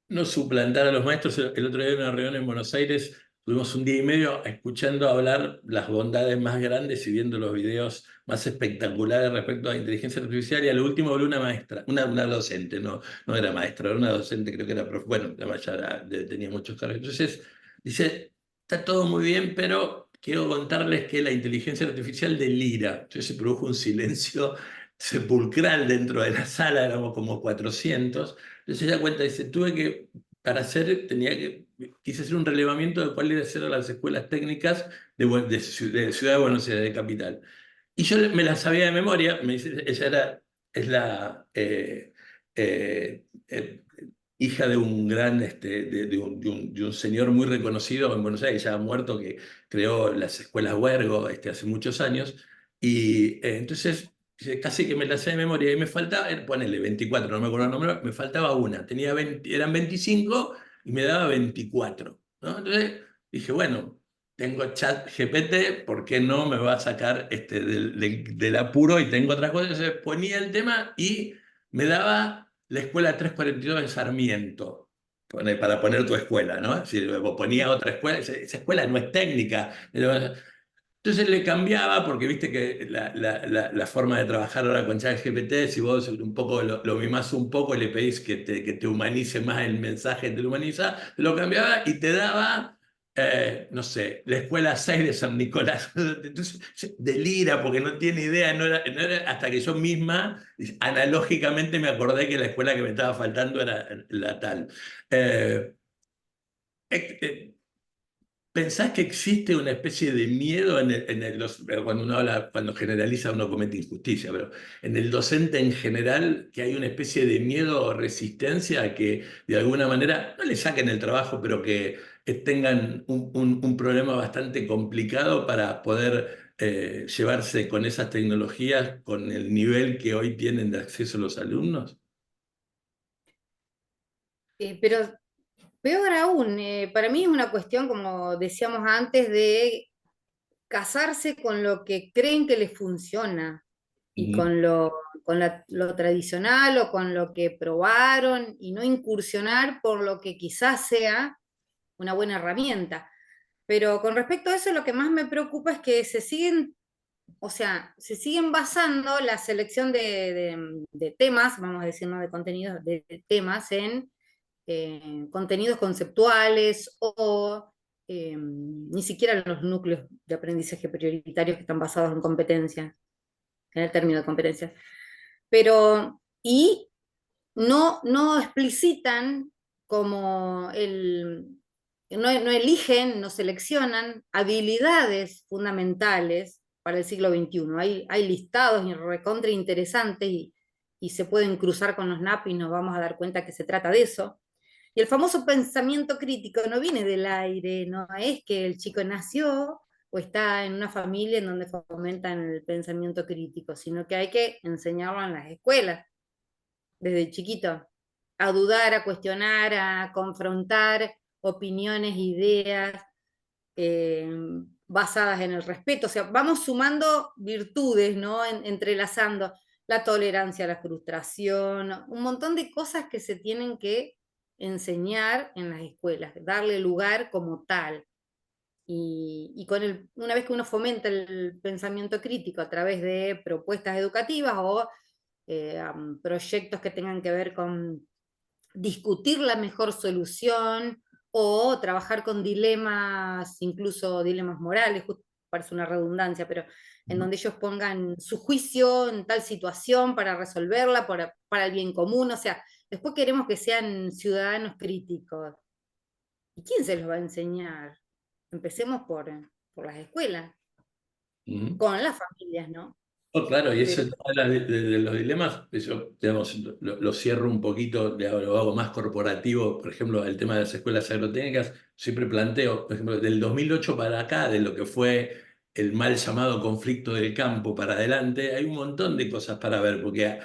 no suplantar a los maestros, el otro día en una reunión en Buenos Aires tuvimos un día y medio escuchando hablar las bondades más grandes y viendo los videos más espectaculares respecto a la inteligencia artificial, y a lo último habló una maestra, una docente, no era maestra, era una docente, creo que era profe, bueno, además ya tenía muchos cargos. Entonces dice, está todo muy bien, pero quiero contarles que la inteligencia artificial delira. Entonces se produjo un silencio sepulcral dentro de la sala, éramos como 400. Entonces ella cuenta, dice, para hacer, quise hacer un relevamiento de cuáles eran las escuelas técnicas de Ciudad de Buenos Aires, de Capital. Y yo me las sabía de memoria, me dice, es la eh, hija de un gran, de un señor muy reconocido en Buenos Aires, ya ha muerto, que creó las escuelas Huergo hace muchos años. Y entonces casi que me la sé de memoria y me faltaba, ponele 24, no me acuerdo el número, me faltaba una, tenía 20, eran 25 y me daba 24, ¿no? Entonces dije, bueno, tengo chat GPT, ¿por qué no me va a sacar del apuro? Y tengo otras cosas. Entonces ponía el tema y me daba la escuela 342 en Sarmiento, para poner tu escuela, ¿no? Si ponía otra escuela, esa escuela no es técnica. Entonces le cambiaba, porque viste que la forma de trabajar ahora con ChatGPT, si vos un poco lo mimás un poco y le pedís que te humanice más el mensaje, te lo humaniza, lo cambiaba y te daba, no sé, la escuela 6 de San Nicolás. Entonces delira porque no tiene idea, no era hasta que yo misma, analógicamente, me acordé que la escuela que me estaba faltando era la tal. Eh, eh, eh, ¿Pensás que existe una especie de miedo cuando uno habla, cuando generaliza uno comete injusticia, pero en el docente en general, que hay una especie de miedo o resistencia a que de alguna manera no le saquen el trabajo, pero que tengan un problema bastante complicado para poder llevarse con esas tecnologías con el nivel que hoy tienen de acceso los alumnos? Pero peor aún, para mí es una cuestión, como decíamos antes, de casarse con lo que creen que les funciona y Ujú. con lo tradicional o con lo que probaron y no incursionar por lo que quizás sea una buena herramienta. Pero con respecto a eso, lo que más me preocupa es que o sea, se siguen basando la selección de temas, vamos a decir, no de contenidos, de temas en contenidos conceptuales o ni siquiera los núcleos de aprendizaje prioritarios que están basados en competencias, en el término de competencias. Pero, y no explicitan como no eligen, no seleccionan habilidades fundamentales para el siglo XXI. Hay listados y recontra interesantes y se pueden cruzar con los NAP y nos vamos a dar cuenta que se trata de eso. Y el famoso pensamiento crítico no viene del aire, no es que el chico nació o está en una familia en donde fomentan el pensamiento crítico, sino que hay que enseñarlo en las escuelas desde chiquito, a dudar, a cuestionar, a confrontar opiniones, ideas eh, basadas en el respeto. O sea, vamos sumando virtudes, ¿no? Entrelazando la tolerancia a la frustración, un montón de cosas que se tienen que enseñar en las escuelas, darle lugar como tal. Y una vez que uno fomenta el pensamiento crítico a través de propuestas educativas o proyectos que tengan que ver con discutir la mejor solución o trabajar con dilemas, incluso dilemas morales, parece una redundancia, pero en donde ellos pongan su juicio en tal situación para resolverla, para el bien común, o sea, después queremos que sean ciudadanos críticos. ¿Y quién se los va a enseñar? Empecemos por las escuelas, Ujú. con las familias, ¿no? Oh, claro, y eso Pero habla de los dilemas, yo digamos, lo cierro un poquito, lo hago más corporativo, por ejemplo, el tema de las escuelas agrotécnicas, siempre planteo, por ejemplo, del 2008 para acá, de lo que fue el mal llamado conflicto del campo para adelante, hay un montón de cosas para ver, porque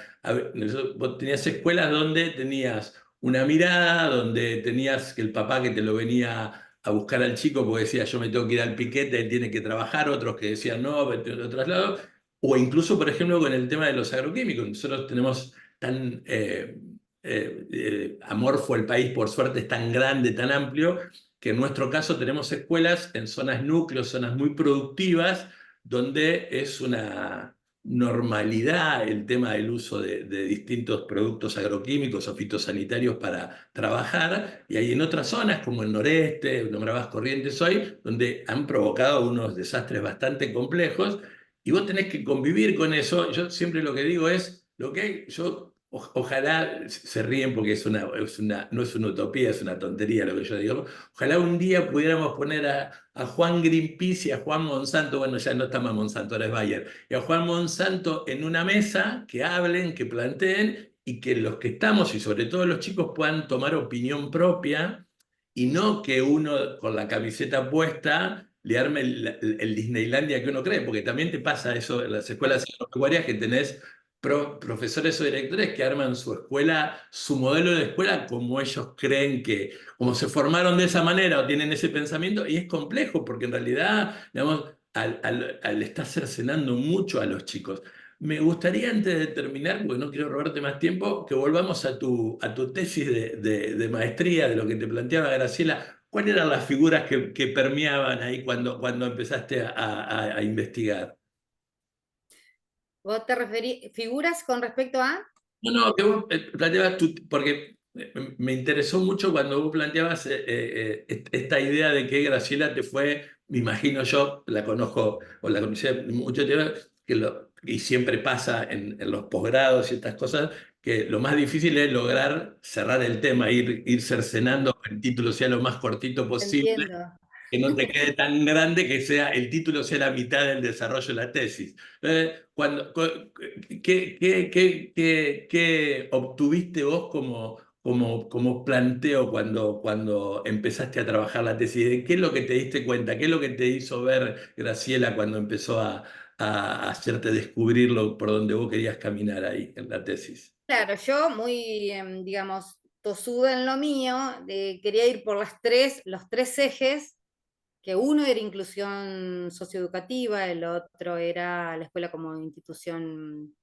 vos tenías escuelas donde tenías una mirada, donde tenías que el papá que te lo venía a buscar al chico porque decía yo me tengo que ir al piquete, él tiene que trabajar, otros que decían no, vete a otros lados. O incluso, por ejemplo, con el tema de los agroquímicos. Nosotros tenemos tan amorfo el país, por suerte es tan grande, tan amplio, que en nuestro caso tenemos escuelas en zonas núcleos, zonas muy productivas, donde es una normalidad el tema del uso de distintos productos agroquímicos o fitosanitarios para trabajar, y hay en otras zonas, como el noreste, nombrabas Corrientes hoy, donde han provocado unos desastres bastante complejos y vos tenés que convivir con eso. Yo siempre lo que digo es, lo que hay, ojalá, se ríen porque no es una utopía, es una tontería lo que yo digo. Ojalá un día pudiéramos poner a Juan Greenpeace y a Juan Monsanto, bueno, ya no está más Monsanto, ahora es Bayer, y a Juan Monsanto en una mesa, que hablen, que planteen, y que los que estamos, y sobre todo los chicos, puedan tomar opinión propia y no que uno con la camiseta puesta le arme el Disneylandia que uno cree, porque también te pasa eso en las escuelas agropecuarias que tenés profesores o directores que arman su escuela, su modelo de escuela como ellos creen que, como se formaron de esa manera o tienen ese pensamiento, y es complejo porque en realidad, digamos, al estar cercenando mucho a los chicos. Me gustaría, antes de terminar, porque no quiero robarte más tiempo, que volvamos a tu tesis de maestría, de lo que te planteaba Graciela. ¿Cuáles eran las figuras que permeaban ahí cuando empezaste a investigar? vos te referís, figuras con respecto a... No, no, que vos planteabas porque me interesó mucho cuando vos planteabas esta idea de que Graciela te fue, me imagino yo, la conozco o la conocí mucho tiempo, y siempre pasa en los posgrados y estas cosas, que lo más difícil es lograr cerrar el tema, ir cercenando que el título sea lo más cortito posible, Entiendo. que no te quede tan grande que sea el título sea la mitad del desarrollo de la tesis. ¿Qué obtuviste vos como planteo cuando empezaste a trabajar la tesis? ¿Qué es lo que te diste cuenta? ¿Qué es lo que te hizo ver Graciela cuando empezó a hacerte descubrirlo por donde vos querías caminar ahí en la tesis? Claro, yo muy, digamos, tosuda en lo mío, quería ir por los tres ejes, que uno era inclusión socioeducativa, el otro era la escuela como institución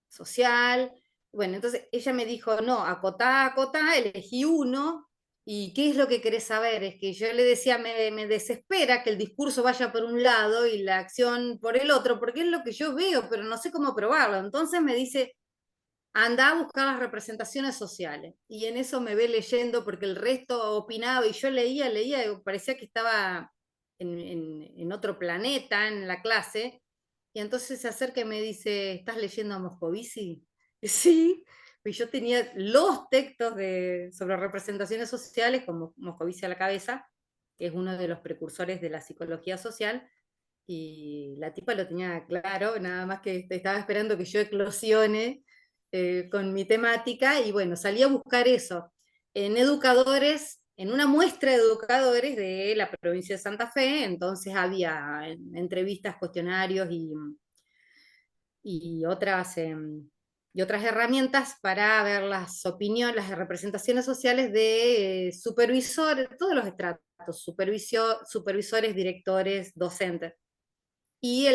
social. Bueno, entonces ella me dijo, no, acotá, acotá, elegí uno, y ¿qué es lo que querés saber? Es que yo le decía, me desespera que el discurso vaya por un lado y la acción por el otro, porque es lo que yo veo, pero no sé cómo probarlo. Entonces me dice, anda a buscar las representaciones sociales. Y en eso me ve leyendo porque el resto opinaba y yo leía, leía, y parecía que estaba en otro planeta en la clase. Y entonces se acerca y me dice, ¿estás leyendo a Moscovici? Y sí, y yo tenía los textos sobre representaciones sociales, con Moscovici a la cabeza, que es uno de los precursores de la psicología social, y la tipa lo tenía claro, nada más que estaba esperando que yo eclosione con mi temática, y bueno, salí a buscar eso en educadores, en una muestra de educadores de la provincia de Santa Fe. Entonces había entrevistas, cuestionarios y otras, y otras herramientas para ver las opiniones, las representaciones sociales de supervisores, todos los estratos, supervisores, directores, docentes. Y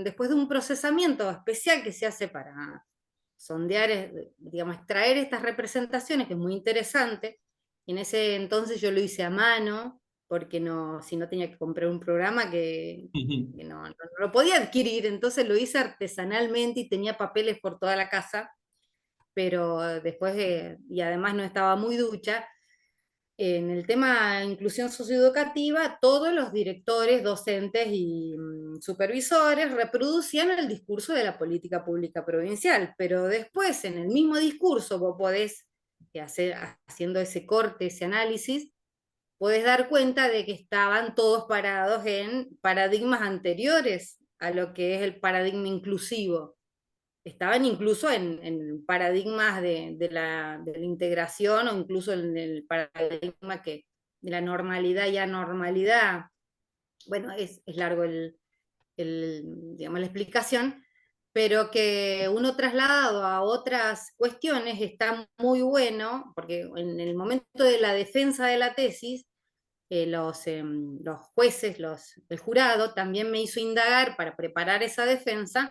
después de un procesamiento especial que se hace para sondear, digamos, extraer estas representaciones, que es muy interesante, y en ese entonces yo lo hice a mano, porque no, si no tenía que comprar un programa que no lo podía adquirir, entonces lo hice artesanalmente y tenía papeles por toda la casa, pero después, y además no estaba muy ducha, en el tema de inclusión socioeducativa, todos los directores, docentes y supervisores reproducían el discurso de la política pública provincial, pero después en el mismo discurso vos podés, haciendo ese corte, ese análisis, podés dar cuenta de que estaban todos parados en paradigmas anteriores a lo que es el paradigma inclusivo. Estaban incluso en paradigmas de la integración, o incluso en el paradigma de la normalidad y anormalidad. Bueno, es largo digamos, la explicación, pero que uno trasladado a otras cuestiones está muy bueno, porque en el momento de la defensa de la tesis, los jueces, el jurado, también me hizo indagar para preparar esa defensa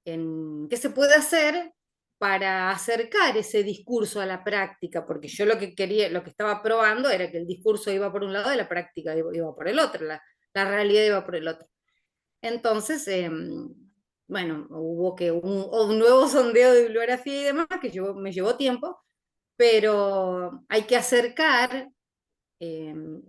en qué se puede hacer para acercar ese discurso a la práctica, porque yo lo que quería, lo que estaba probando era que el discurso iba por un lado y la práctica iba por el otro, la realidad iba por el otro. Entonces, bueno, hubo que un nuevo sondeo de bibliografía y demás, que me llevó tiempo, pero hay que acercar en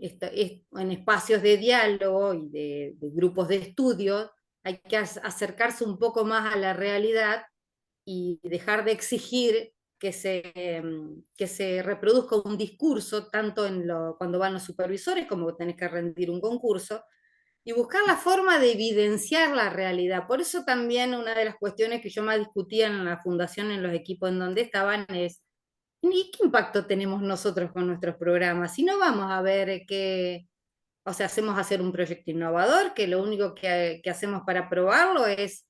espacios de diálogo y de grupos de estudio, hay que acercarse un poco más a la realidad y dejar de exigir que se reproduzca un discurso, tanto cuando van los supervisores como tenés que rendir un concurso, y buscar la forma de evidenciar la realidad. Por eso también una de las cuestiones que yo más discutía en la fundación, en los equipos en donde estaban, es ¿y qué impacto tenemos nosotros con nuestros programas? Si no vamos a ver qué, o sea, hacemos hacer un proyecto innovador, que lo único que hacemos para probarlo es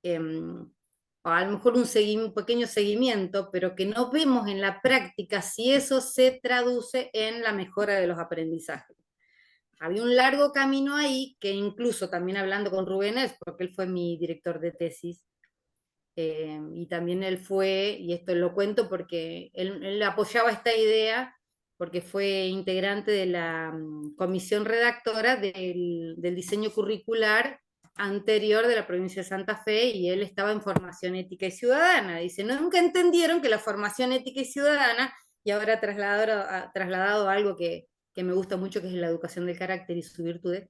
a lo mejor un pequeño seguimiento, pero que no vemos en la práctica si eso se traduce en la mejora de los aprendizajes. Había un largo camino ahí, que incluso también hablando con Rubén Es, porque él fue mi director de tesis, y también él fue, y esto lo cuento porque él apoyaba esta idea, porque fue integrante de la comisión redactora del diseño curricular anterior de la provincia de Santa Fe, y él estaba en formación ética y ciudadana. Dice, nunca entendieron que la formación ética y ciudadana, y ahora trasladado a algo que me gusta mucho, que es la educación del carácter y sus virtudes,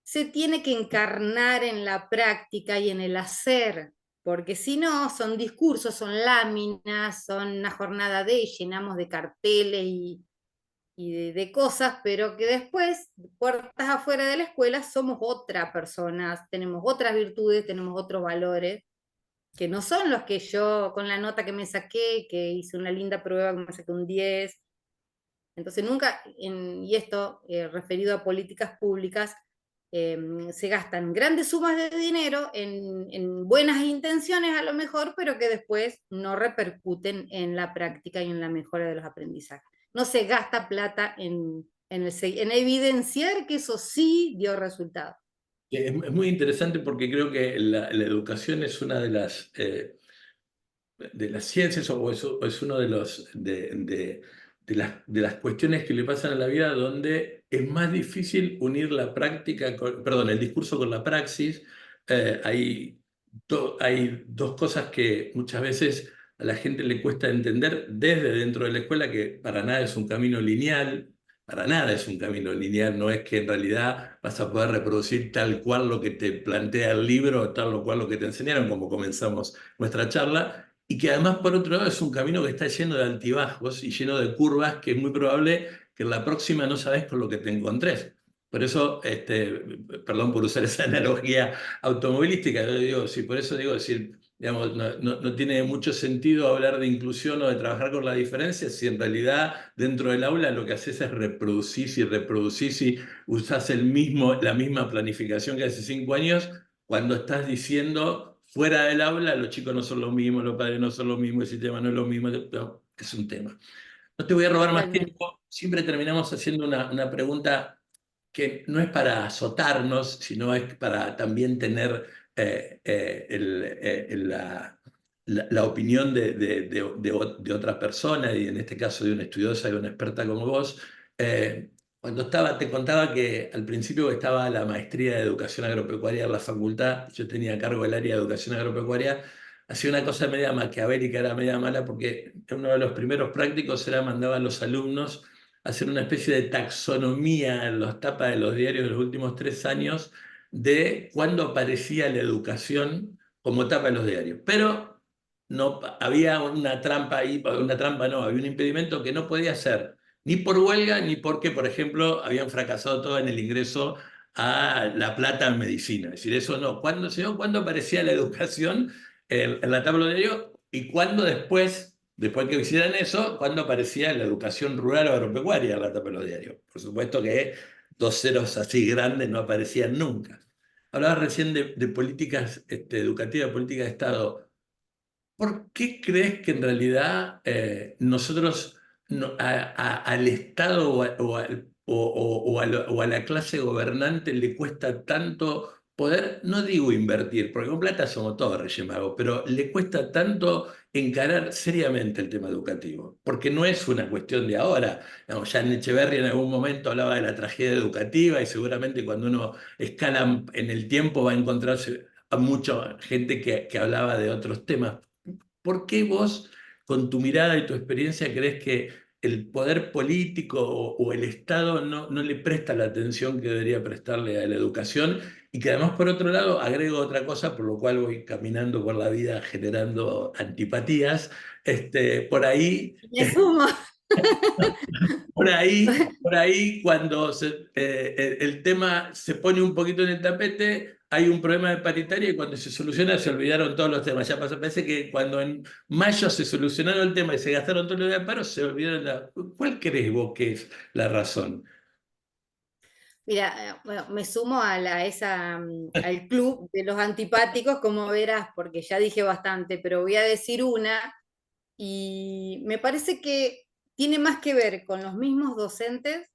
se tiene que encarnar en la práctica y en el hacer, porque si no, son discursos, son láminas, son una jornada llenamos de carteles y de cosas, pero que después, puertas afuera de la escuela, somos otra persona, tenemos otras virtudes, tenemos otros valores, que no son los que yo, con la nota que me saqué, que hice una linda prueba, que me saqué un 10. Entonces nunca, y esto referido a políticas públicas, se gastan grandes sumas de dinero en buenas intenciones a lo mejor, pero que después no repercuten en la práctica y en la mejora de los aprendizajes. No se gasta plata en evidenciar que eso sí dio resultado. Es muy interesante porque creo que la educación es una de las ciencias o es uno de de las cuestiones que le pasan a la vida donde es más difícil unir la práctica, perdón, el discurso con la praxis. Hay dos cosas que muchas veces a la gente le cuesta entender desde dentro de la escuela, que para nada es un camino lineal. Para nada es un camino lineal, no es que en realidad vas a poder reproducir tal cual lo que te plantea el libro, o tal cual lo que te enseñaron, como comenzamos nuestra charla, y que además, por otro lado, es un camino que está lleno de altibajos y lleno de curvas, que es muy probable que en la próxima no sabes con lo que te encontrés. Por eso, perdón por usar esa analogía automovilística, yo digo, sí, por eso digo, si, digamos, no tiene mucho sentido hablar de inclusión o de trabajar con la diferencia si en realidad dentro del aula lo que haces es reproducir y usás la misma planificación que hace 5 años, cuando estás diciendo fuera del aula los chicos no son los mismos, los padres no son los mismos, el sistema no es lo mismo, no, es un tema. No te voy a robar más Totalmente. tiempo, siempre terminamos haciendo una pregunta que no es para azotarnos, sino es para también tener la opinión de otra persona, y en este caso de una estudiosa y una experta como vos. Cuando te contaba que al principio estaba la maestría de educación agropecuaria en la facultad, yo tenía a cargo el área de educación agropecuaria. hacía una cosa media maquiavélica, era media mala, porque uno de los primeros prácticos era mandar a los alumnos a hacer una especie de taxonomía en las tapas de los diarios de los últimos 3 años de cuándo aparecía la educación como tapa de los diarios. Pero no, había una trampa ahí, una trampa no, había un impedimento que no podía ser ni por huelga, ni porque, por ejemplo, habían fracasado todo en el ingreso a La Plata en medicina. Es decir, eso no. Sino cuándo aparecía la educación en la tabla de diario y cuándo después que hicieran eso, cuándo aparecía la educación rural o agropecuaria en la tabla de los diarios. Por supuesto que dos ceros así grandes no aparecían nunca. Hablabas recién de políticas educativas, políticas de Estado. ¿Por qué crees que en realidad nosotros al Estado o a la clase gobernante le cuesta tanto poder, no digo invertir, porque con plata somos todos reyes magos, pero le cuesta tanto encarar seriamente el tema educativo? Porque no es una cuestión de ahora. Digamos, ya en Echeverría en algún momento hablaba de la tragedia educativa y seguramente cuando uno escala en el tiempo va a encontrarse a mucha gente que hablaba de otros temas. ¿Por qué vos, con tu mirada y tu experiencia, crees que el poder político o el Estado no le presta la atención que debería prestarle a la educación? Y que además, por otro lado, agrego otra cosa, por lo cual voy caminando por la vida generando antipatías, por ahí Me sumo. por ahí cuando el tema se pone un poquito en el tapete, hay un problema de paritaria y cuando se soluciona se olvidaron todos los temas. Ya pasó, parece que cuando en mayo se solucionaron el tema y se gastaron todos los de paro, se olvidaron ¿Cuál crees vos que es la razón? Mira, bueno, me sumo al club de los antipáticos, como verás, porque ya dije bastante, pero voy a decir una, y me parece que tiene más que ver con los mismos docentes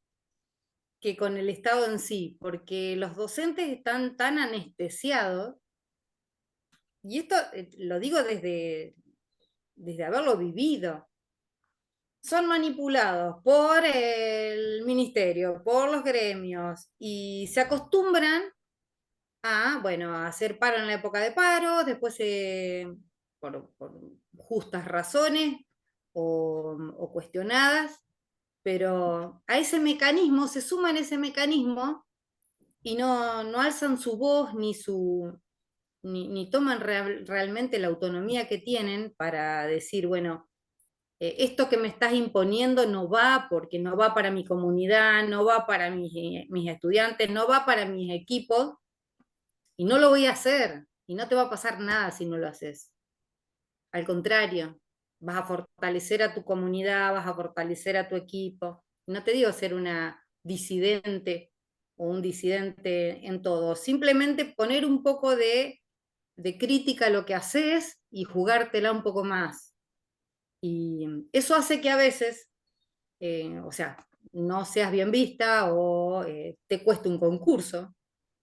que con el Estado en sí, porque los docentes están tan anestesiados, y esto lo digo desde haberlo vivido. Son manipulados por el ministerio, por los gremios, y se acostumbran bueno, a hacer paro en la época de paro, después por justas razones o cuestionadas, pero a ese mecanismo, se suman ese mecanismo y no alzan su voz ni toman realmente la autonomía que tienen para decir, bueno, esto que me estás imponiendo no va porque no va para mi comunidad, no va para mis estudiantes, no va para mis equipos, y no lo voy a hacer, y no te va a pasar nada si no lo haces. Al contrario, vas a fortalecer a tu comunidad, vas a fortalecer a tu equipo. No te digo ser una disidente o un disidente en todo, simplemente poner un poco de crítica a lo que haces y jugártela un poco más. Y eso hace que a veces, o sea, no seas bien vista o te cueste un concurso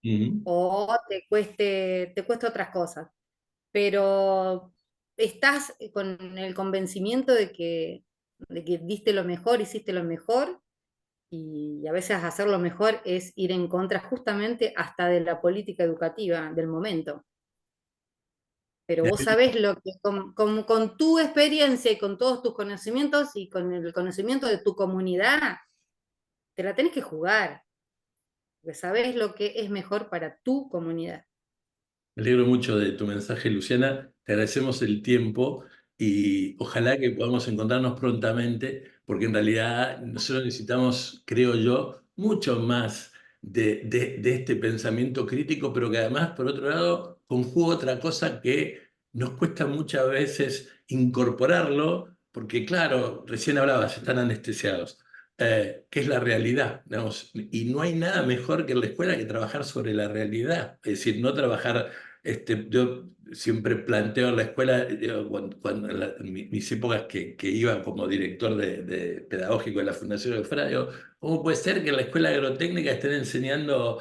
Ujú. o te cueste otras cosas, pero estás con el convencimiento de que diste lo mejor, hiciste lo mejor, y a veces hacer lo mejor es ir en contra justamente hasta de la política educativa del momento. Pero vos sabés lo que con tu experiencia y con todos tus conocimientos y con el conocimiento de tu comunidad, te la tenés que jugar, porque sabés lo que es mejor para tu comunidad. Me alegro mucho de tu mensaje, Luciana. Te agradecemos el tiempo y ojalá que podamos encontrarnos prontamente, porque en realidad nosotros necesitamos, creo yo, mucho más de este pensamiento crítico, pero que además, por otro lado, conjuga otra cosa que nos cuesta muchas veces incorporarlo, porque claro, recién hablabas, están anestesiados. Que es la realidad, digamos, y no hay nada mejor que en la escuela que trabajar sobre la realidad, es decir, no trabajar yo siempre planteo en la escuela, cuando en mis épocas que iba como director de pedagógico de la Fundación de Fra, digo, ¿cómo puede ser que en la escuela agrotécnica estén enseñando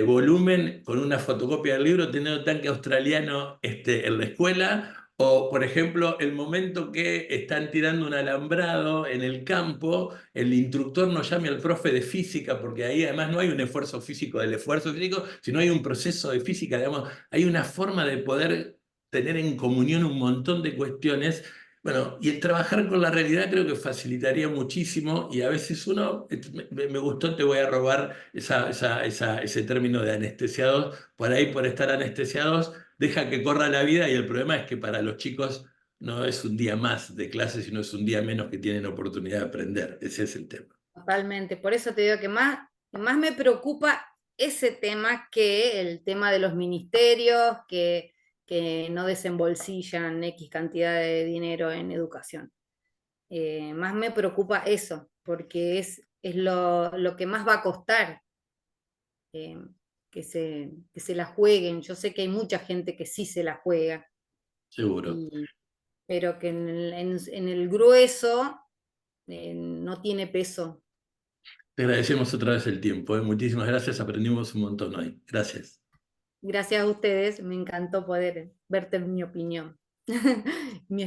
volumen con una fotocopia del libro, teniendo tanque australiano en la escuela? O, por ejemplo, el momento que están tirando un alambrado en el campo, el instructor no llame al profe de física, porque ahí además no hay un esfuerzo físico del esfuerzo físico, sino hay un proceso de física, digamos, hay una forma de poder tener en comunión un montón de cuestiones. Bueno, y el trabajar con la realidad creo que facilitaría muchísimo y a veces uno, me gustó, te voy a robar ese término de anestesiados, por ahí por estar anestesiados, deja que corra la vida y el problema es que para los chicos no es un día más de clase, sino es un día menos que tienen oportunidad de aprender. Ese es el tema. Totalmente. Por eso te digo que más me preocupa ese tema que el tema de los ministerios que no desembolsillan X cantidad de dinero en educación. Más me preocupa eso, porque es lo que más va a costar eh, que se la jueguen. Yo sé que hay mucha gente que sí se la juega, Seguro. y- pero que en el grueso no tiene peso. Te agradecemos otra vez el tiempo, ¿eh? Muchísimas gracias, aprendimos un montón hoy. Gracias. Gracias a ustedes, me encantó poder verte en mi opinión. Mi